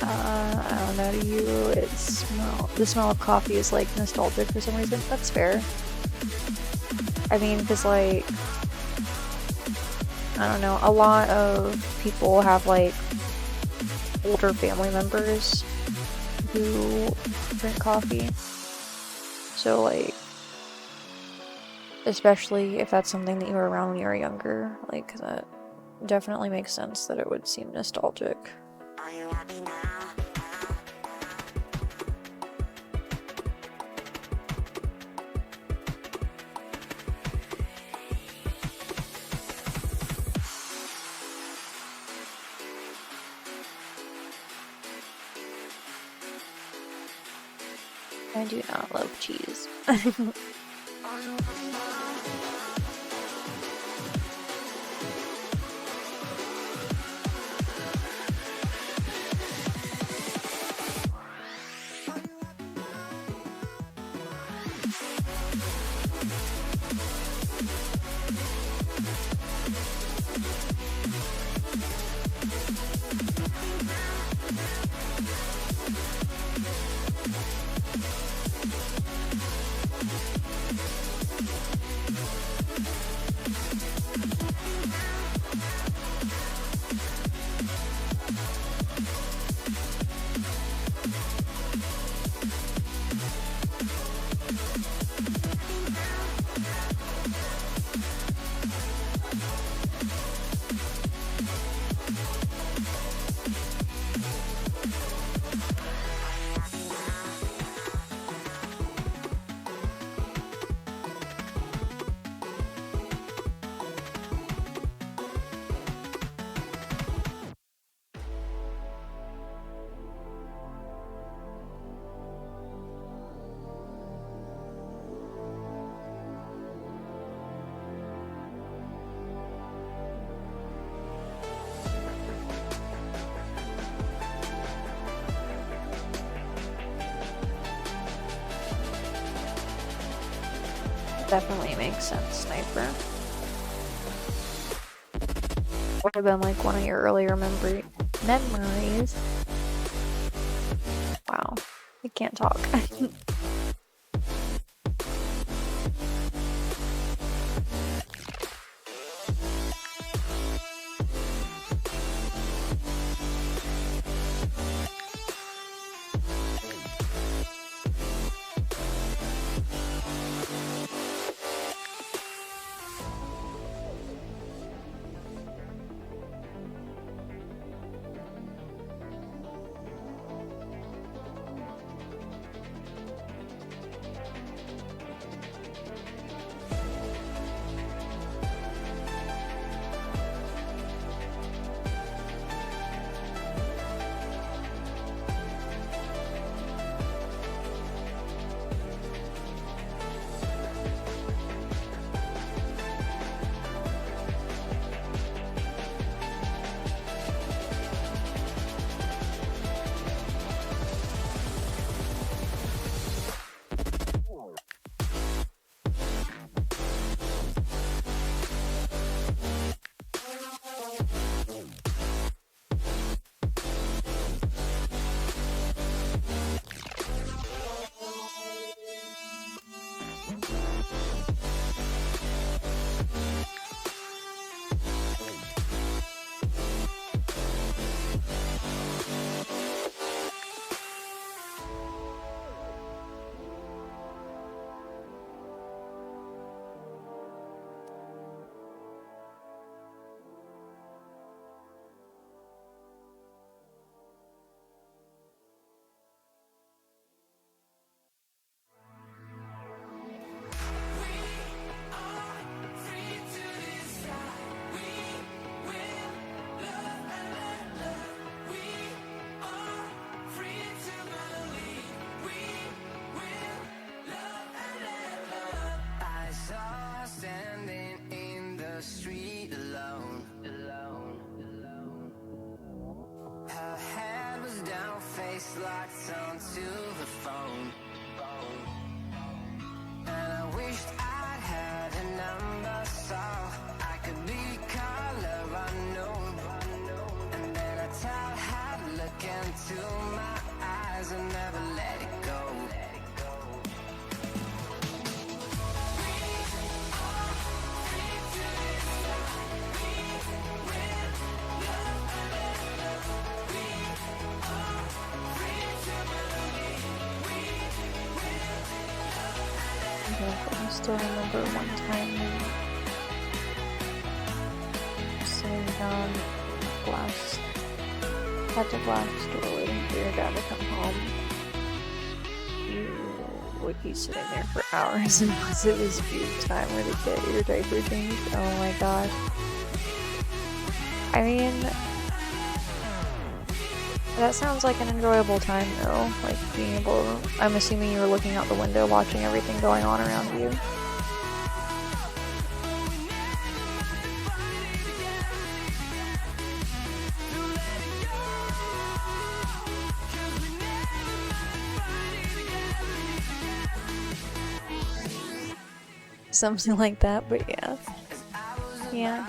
I don't know, to you, the smell of coffee is like nostalgic for some reason. That's fair. I mean, because like, I don't know, a lot of people have like older family members who drink coffee. So like, especially if that's something that you were around when you were younger, like that definitely makes sense that it would seem nostalgic. Are you happy now? I do not love cheese. Definitely makes sense, Sniper. Would have been like one of your earlier memories. Wow, I can't talk. Locked onto the phone, and I wished I'd had a number so I could be color unknown. And then I tell her to look into my eyes and never let it go. I still remember one time sitting down, had to blast the door waiting for your dad to come home. You would be sitting there for hours unless it was food time or to get your diaper changed. Oh my gosh. I mean, that sounds like an enjoyable time though, like being able to, I'm assuming you were looking out the window watching everything going on around you. Something like that, but yeah. Yeah.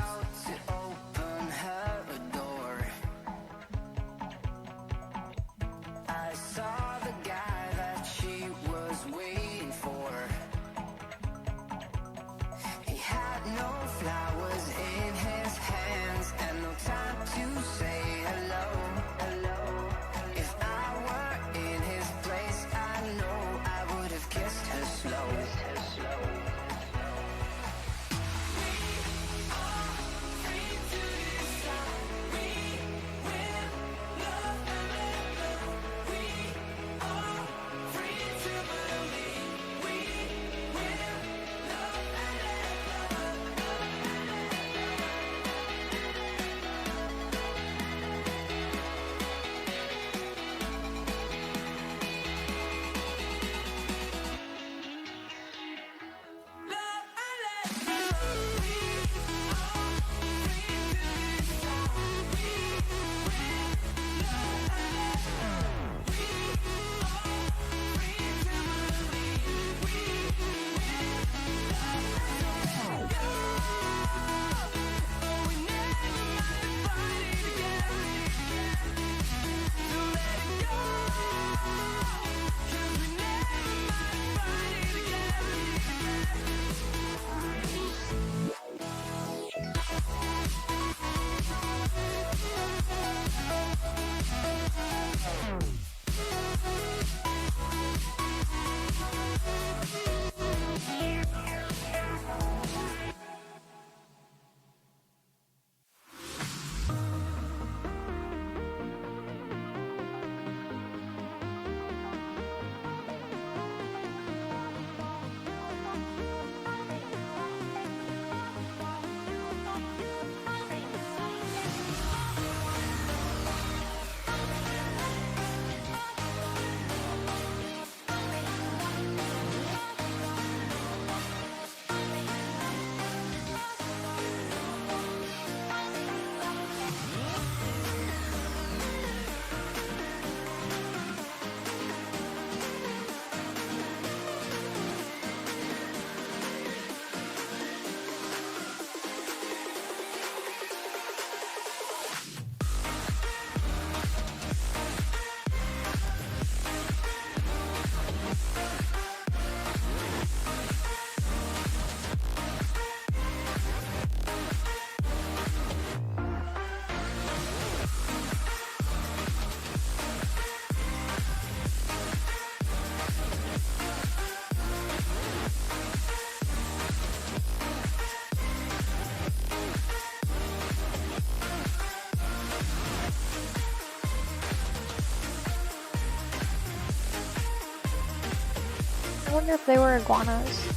I wonder if they were iguanas.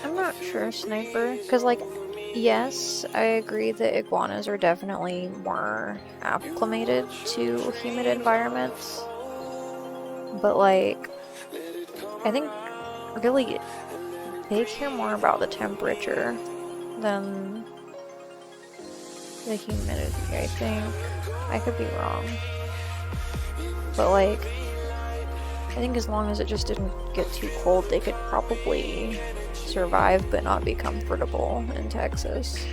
I'm not sure, Sniper, because, like, yes, I agree that iguanas are definitely more acclimated to humid environments, but, like, I think really they care more about the temperature than the humidity, I think. I could be wrong. But, like, I think as long as it just didn't get too cold, they could probably survive but not be comfortable in Texas.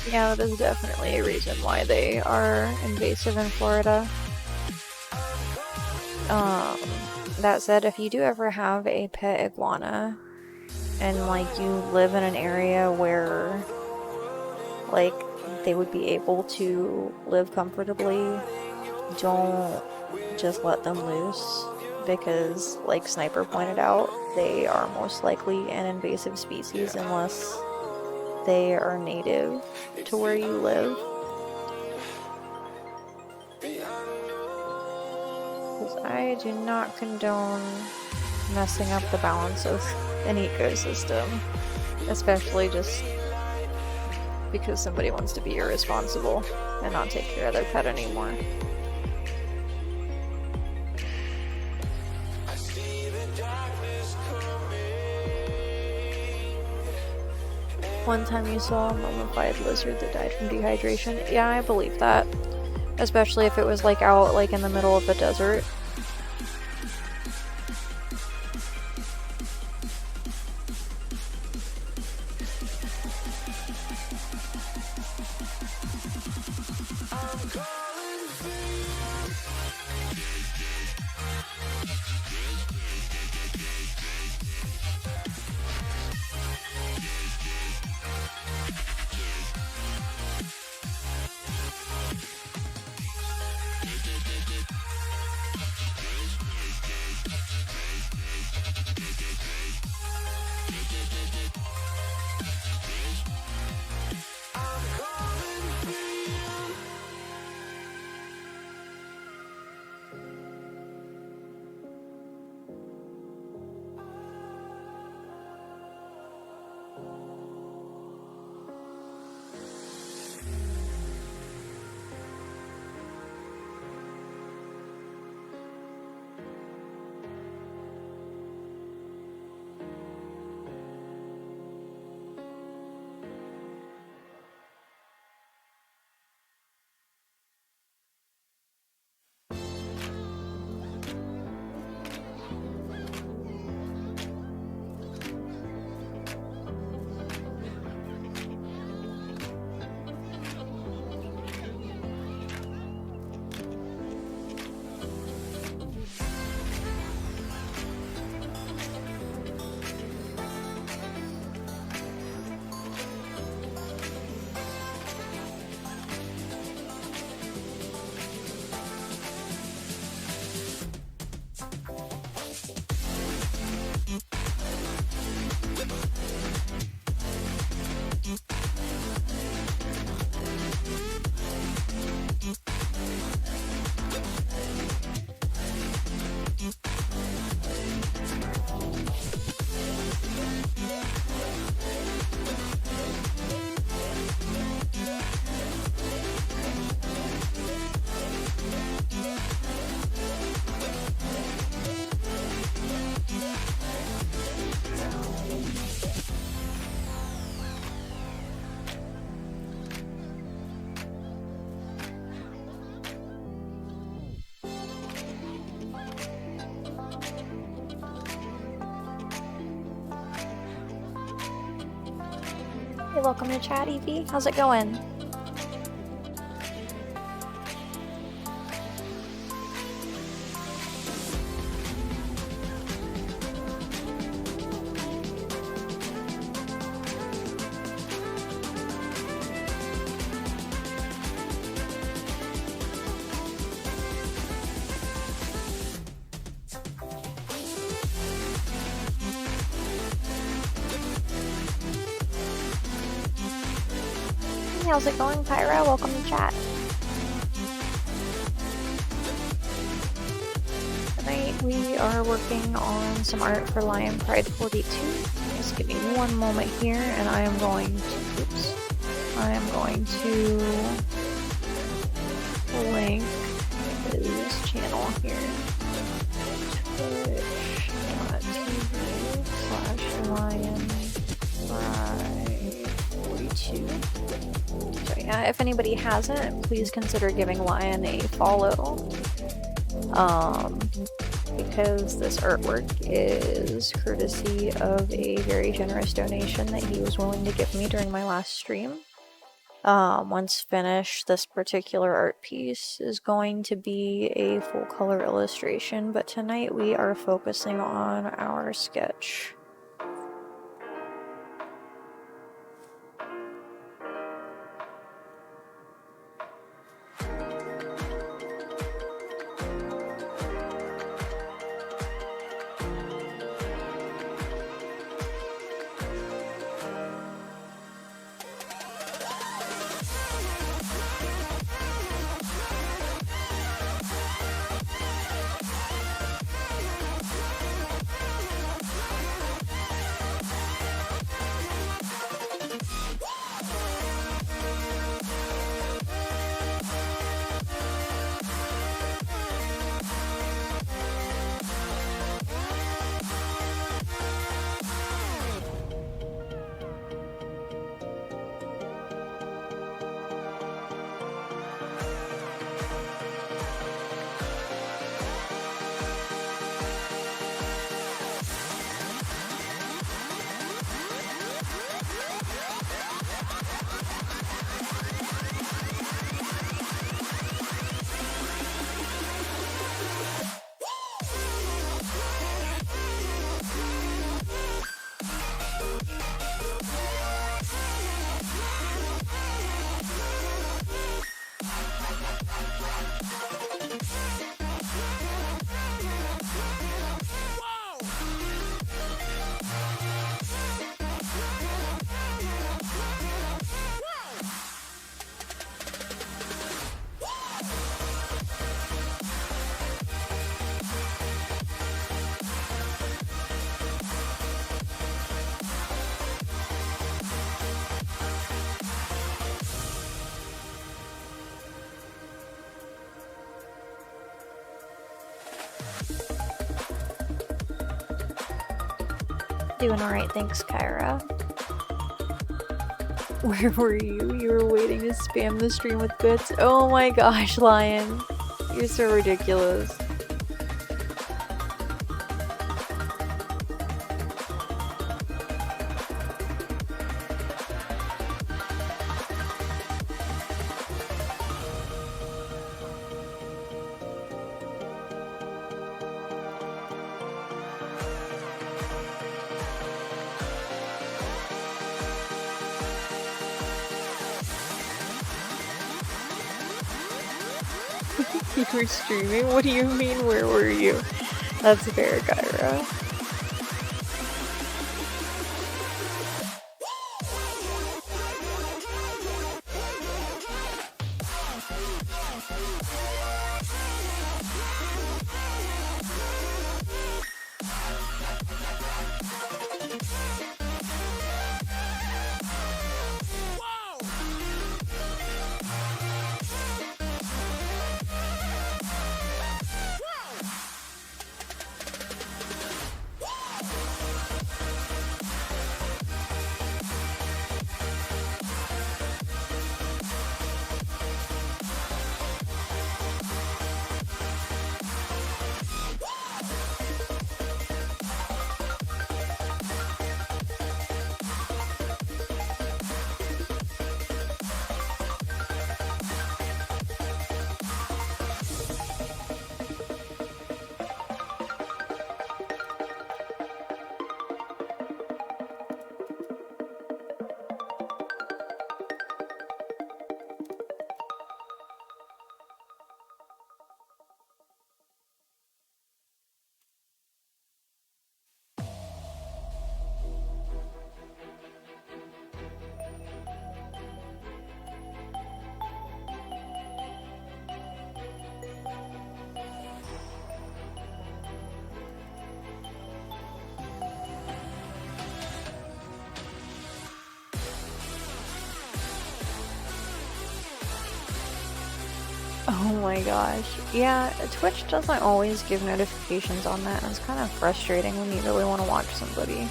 Yeah, that is definitely a reason why they are invasive in Florida. That said, if you do ever have a pet iguana and, like, you live in an area where, like, they would be able to live comfortably, don't just let them loose, because, like Sniper pointed out, they are most likely an invasive species unless they are native to where you live. Because I do not condone messing up the balance of an ecosystem, especially just because somebody wants to be irresponsible and not take care of their pet anymore. One time you saw a mummified lizard that died from dehydration. Yeah, I believe that. Especially if it was, like, out, like, in the middle of the desert. Hey, welcome to chat, Evie. How's it going? Hey, how's it going, Pyra? Welcome to chat. Tonight we are working on some art for LyonPride42. Just give me one moment here, and I am going to link his channel here. Twitch.tv/LyonPride42. So yeah, if anybody hasn't, please consider giving Lion a follow. Because this artwork is courtesy of a very generous donation that he was willing to give me during my last stream. Once finished, this particular art piece is going to be a full color illustration, but tonight we are focusing on our sketch. Doing alright, thanks, Kyra. Where were you? You were waiting to spam the stream with bits? Oh my gosh, Lion. You're so ridiculous. You were streaming? What do you mean, where were you? That's fair, Kyra. my gosh. Yeah, Twitch doesn't always give notifications on that, and it's kind of frustrating when you really want to watch somebody.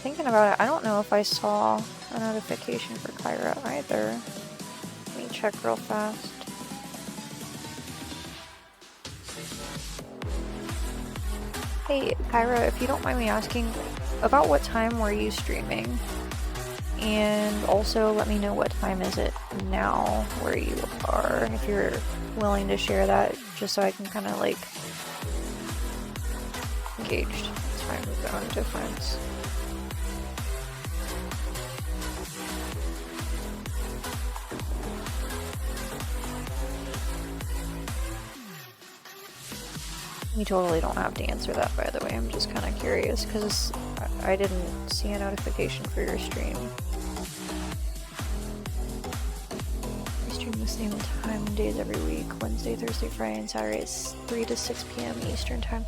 Thinking about it, I don't know if I saw a notification for Kyra either. Let me check real fast. Hey, Kyra, if you don't mind me asking, about what time were you streaming? And also let me know what time is it now where you are, if you're willing to share that, just so I can kind of like gauge time zone difference. You totally don't have to answer that, by the way. I'm just kind of curious because I didn't see a notification for your stream. We stream the same time days every week: Wednesday, Thursday, Friday, and Saturday. It's 3 to 6 p.m. Eastern time.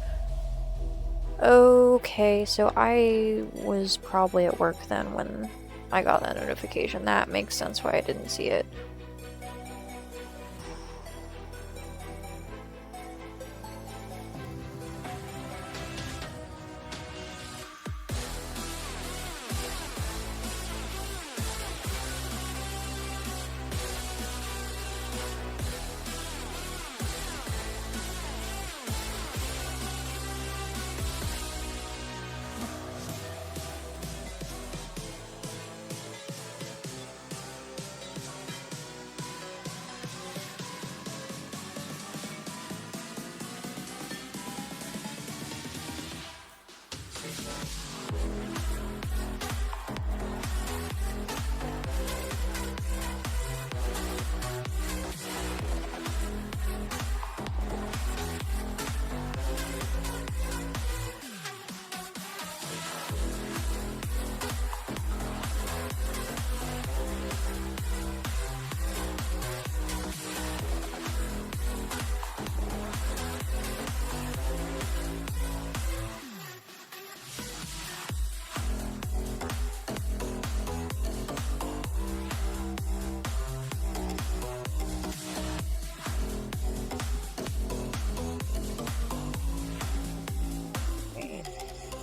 Okay, so I was probably at work then when I got that notification. That makes sense why I didn't see it.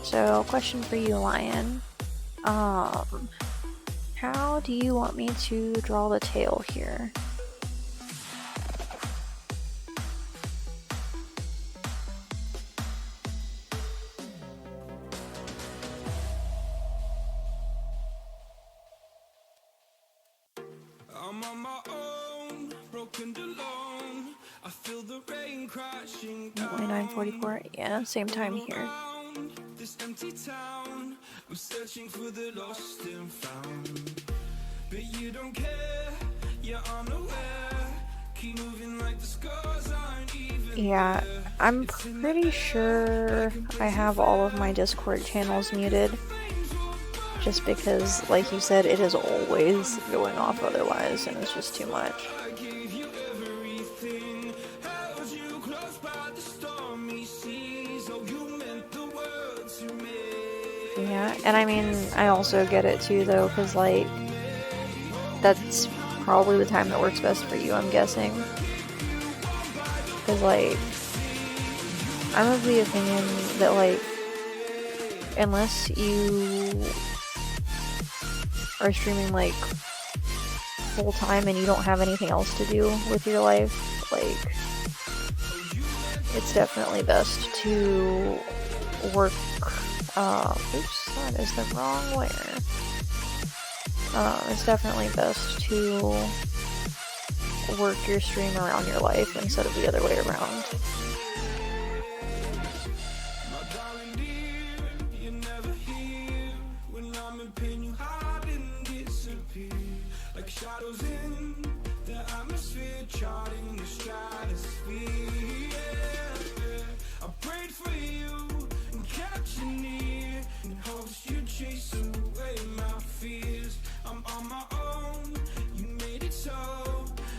So, question for you, Lion. How do you want me to draw the tail here? I'm on my own, broken alone. I feel the rain crashing down. 29:44. Yeah, same time here. This empty town, I'm searching for the lost and found. But you don't care, you're unaware. Keep moving like the scars aren't even. Yeah, I'm pretty sure I have all of my Discord channels muted. Just because, like you said, it is always going off otherwise, and it's just too much. Yeah, and I mean, I also get it too, though, because, like, that's probably the time that works best for you, I'm guessing. Because, like, I'm of the opinion that, like, unless you are streaming, like, full time and you don't have anything else to do with your life, like, it's definitely best to work. Oops, that is the wrong layer. It's definitely best to work your stream around your life instead of the other way around. Like shadows in the atmosphere, charting the stratosphere. I prayed for you and kept you near in hopes you'd chase away my fears. I'm on my own, you made it so,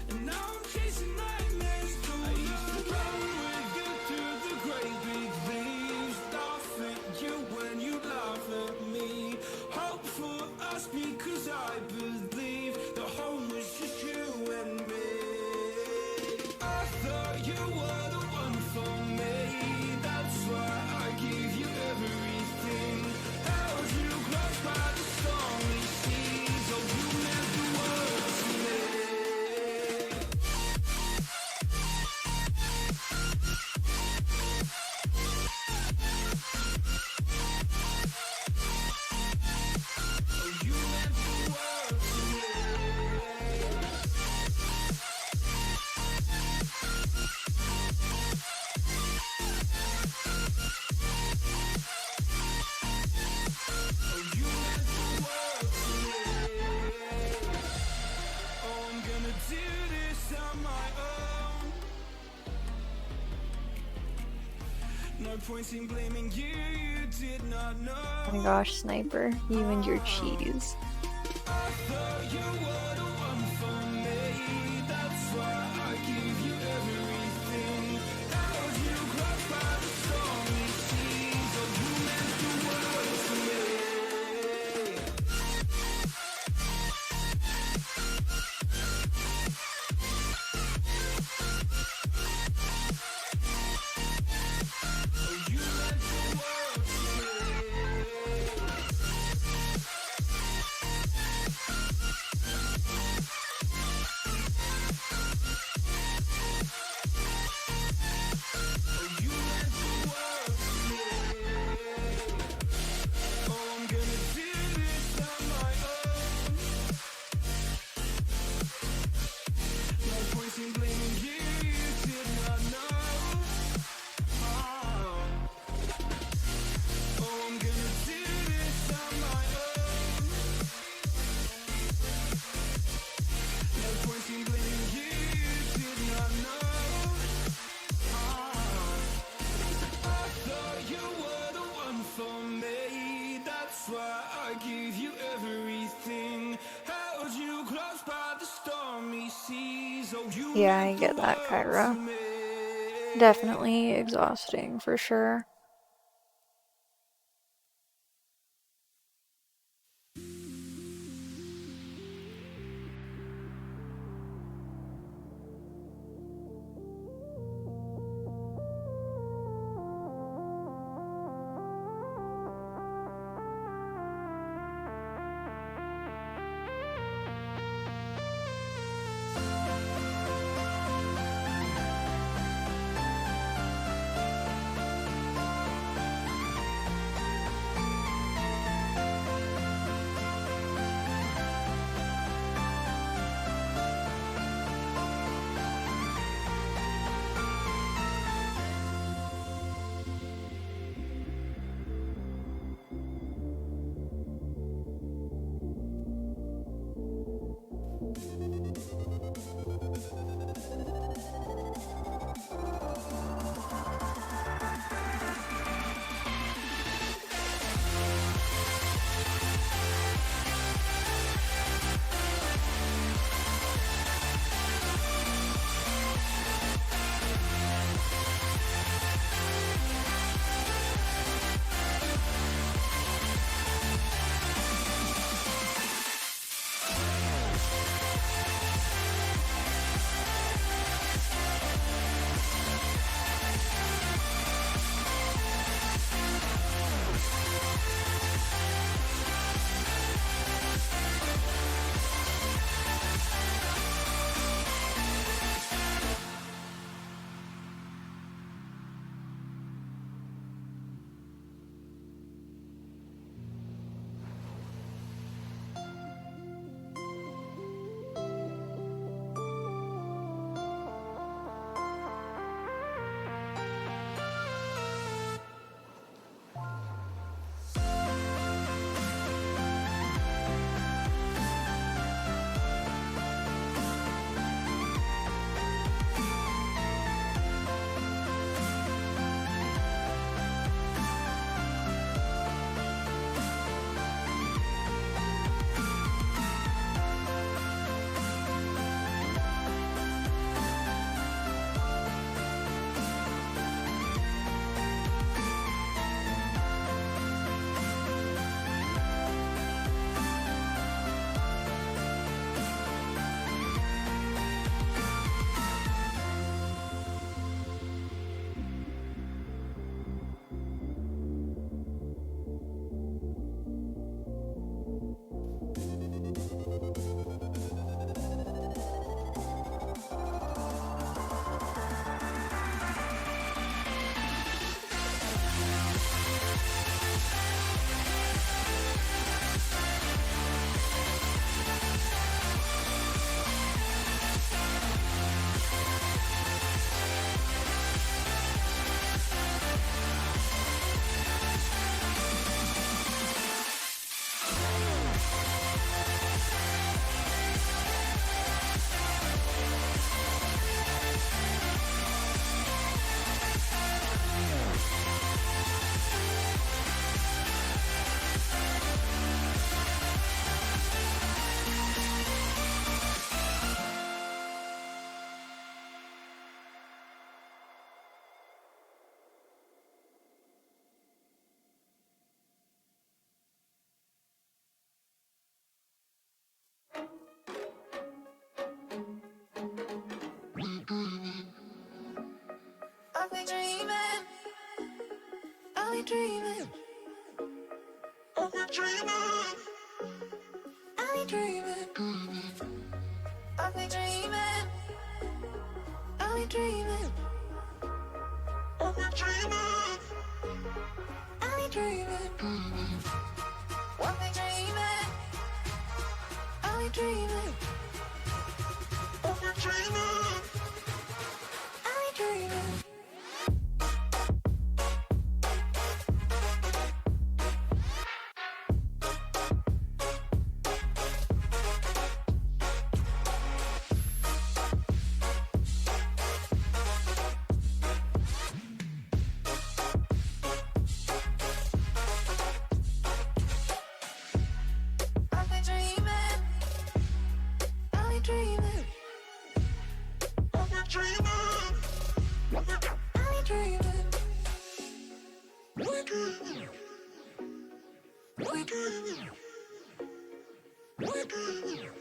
and now I'm chasing nightmares too. I used to run with you through the great big leaves, laugh at you when you laugh at me, hope for Oh my gosh, Sniper, you and your cheese. Yeah, I get that, Kyra. Definitely exhausting, for sure. I've been dreaming. I've been dreaming. I've been dreaming. I've been dreaming. I've been dreaming. I've been dreaming. I've been dreaming. I've been dreaming. I've been dreaming. I've been dreaming. I've been dreaming. I've been dreaming. We're dreaming. We're dreaming. We're dreaming.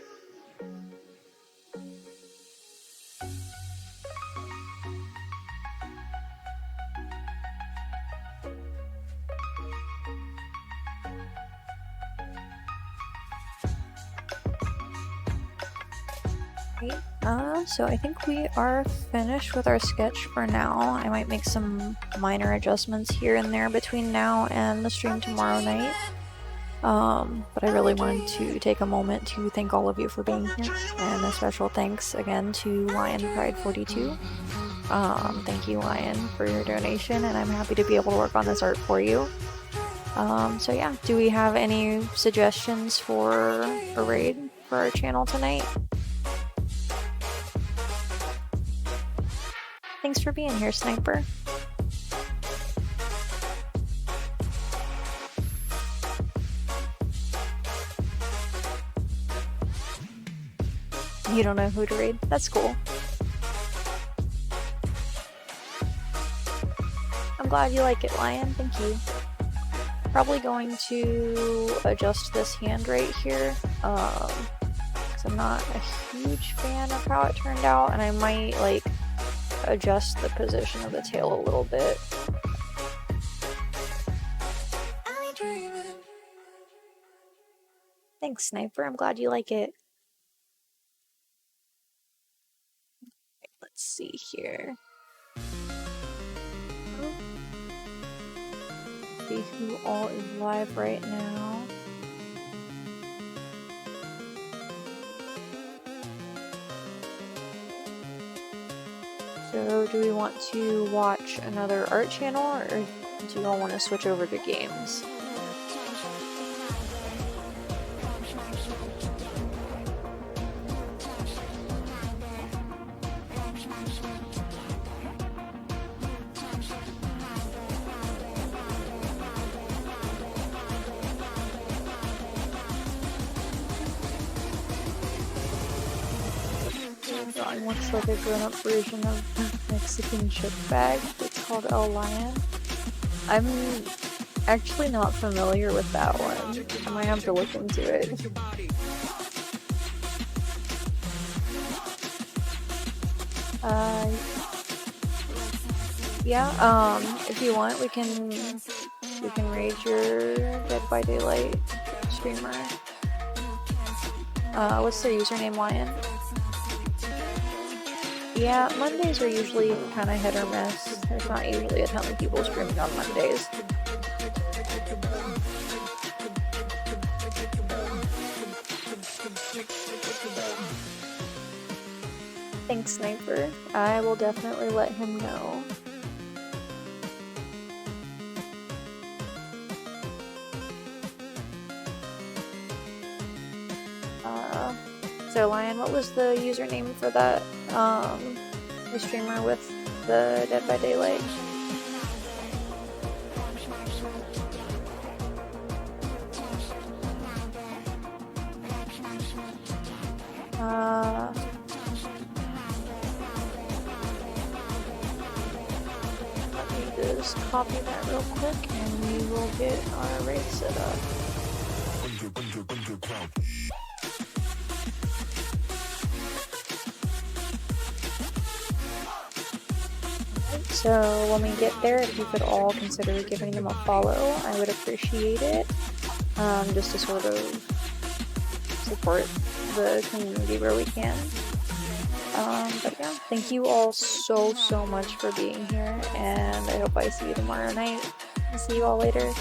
So I think we are finished with our sketch for now. I might make some minor adjustments here and there between now and the stream tomorrow night. But I really wanted to take a moment to thank all of you for being here, and a special thanks again to LyonPride42. Thank you, Lion, for your donation, and I'm happy to be able to work on this art for you. So yeah, do we have any suggestions for a raid for our channel tonight? Thanks for being here, Sniper. You don't know who to raid? That's cool. I'm glad you like it, Lion. Thank you. Probably going to adjust this hand right here, because I'm not a huge fan of how it turned out, and I might, like, adjust the position of the tail a little bit. Thanks, Sniper. I'm glad you like it. Let's see here. See who all is live right now. So, do we want to watch another art channel, or do you all want to switch over to games? What's like a grown-up version of Mexican chip bag? It's called El Lion. I'm actually not familiar with that one. I might have to look into it. Yeah, if you want, we can raid your Dead by Daylight streamer. What's their username, Lion? Yeah, Mondays are usually kind of hit or miss. There's not usually a ton of people streaming on Mondays. Thanks, Sniper. I will definitely let him know. So, Lion, what was the username for that, the streamer with the Dead by Daylight? Let me just copy that real quick and we will get our raid set up. So when we get there, if you could all consider giving them a follow, I would appreciate it, just to sort of support the community where we can. But yeah, thank you all so much for being here, and I hope I see you tomorrow night. I'll see you all later.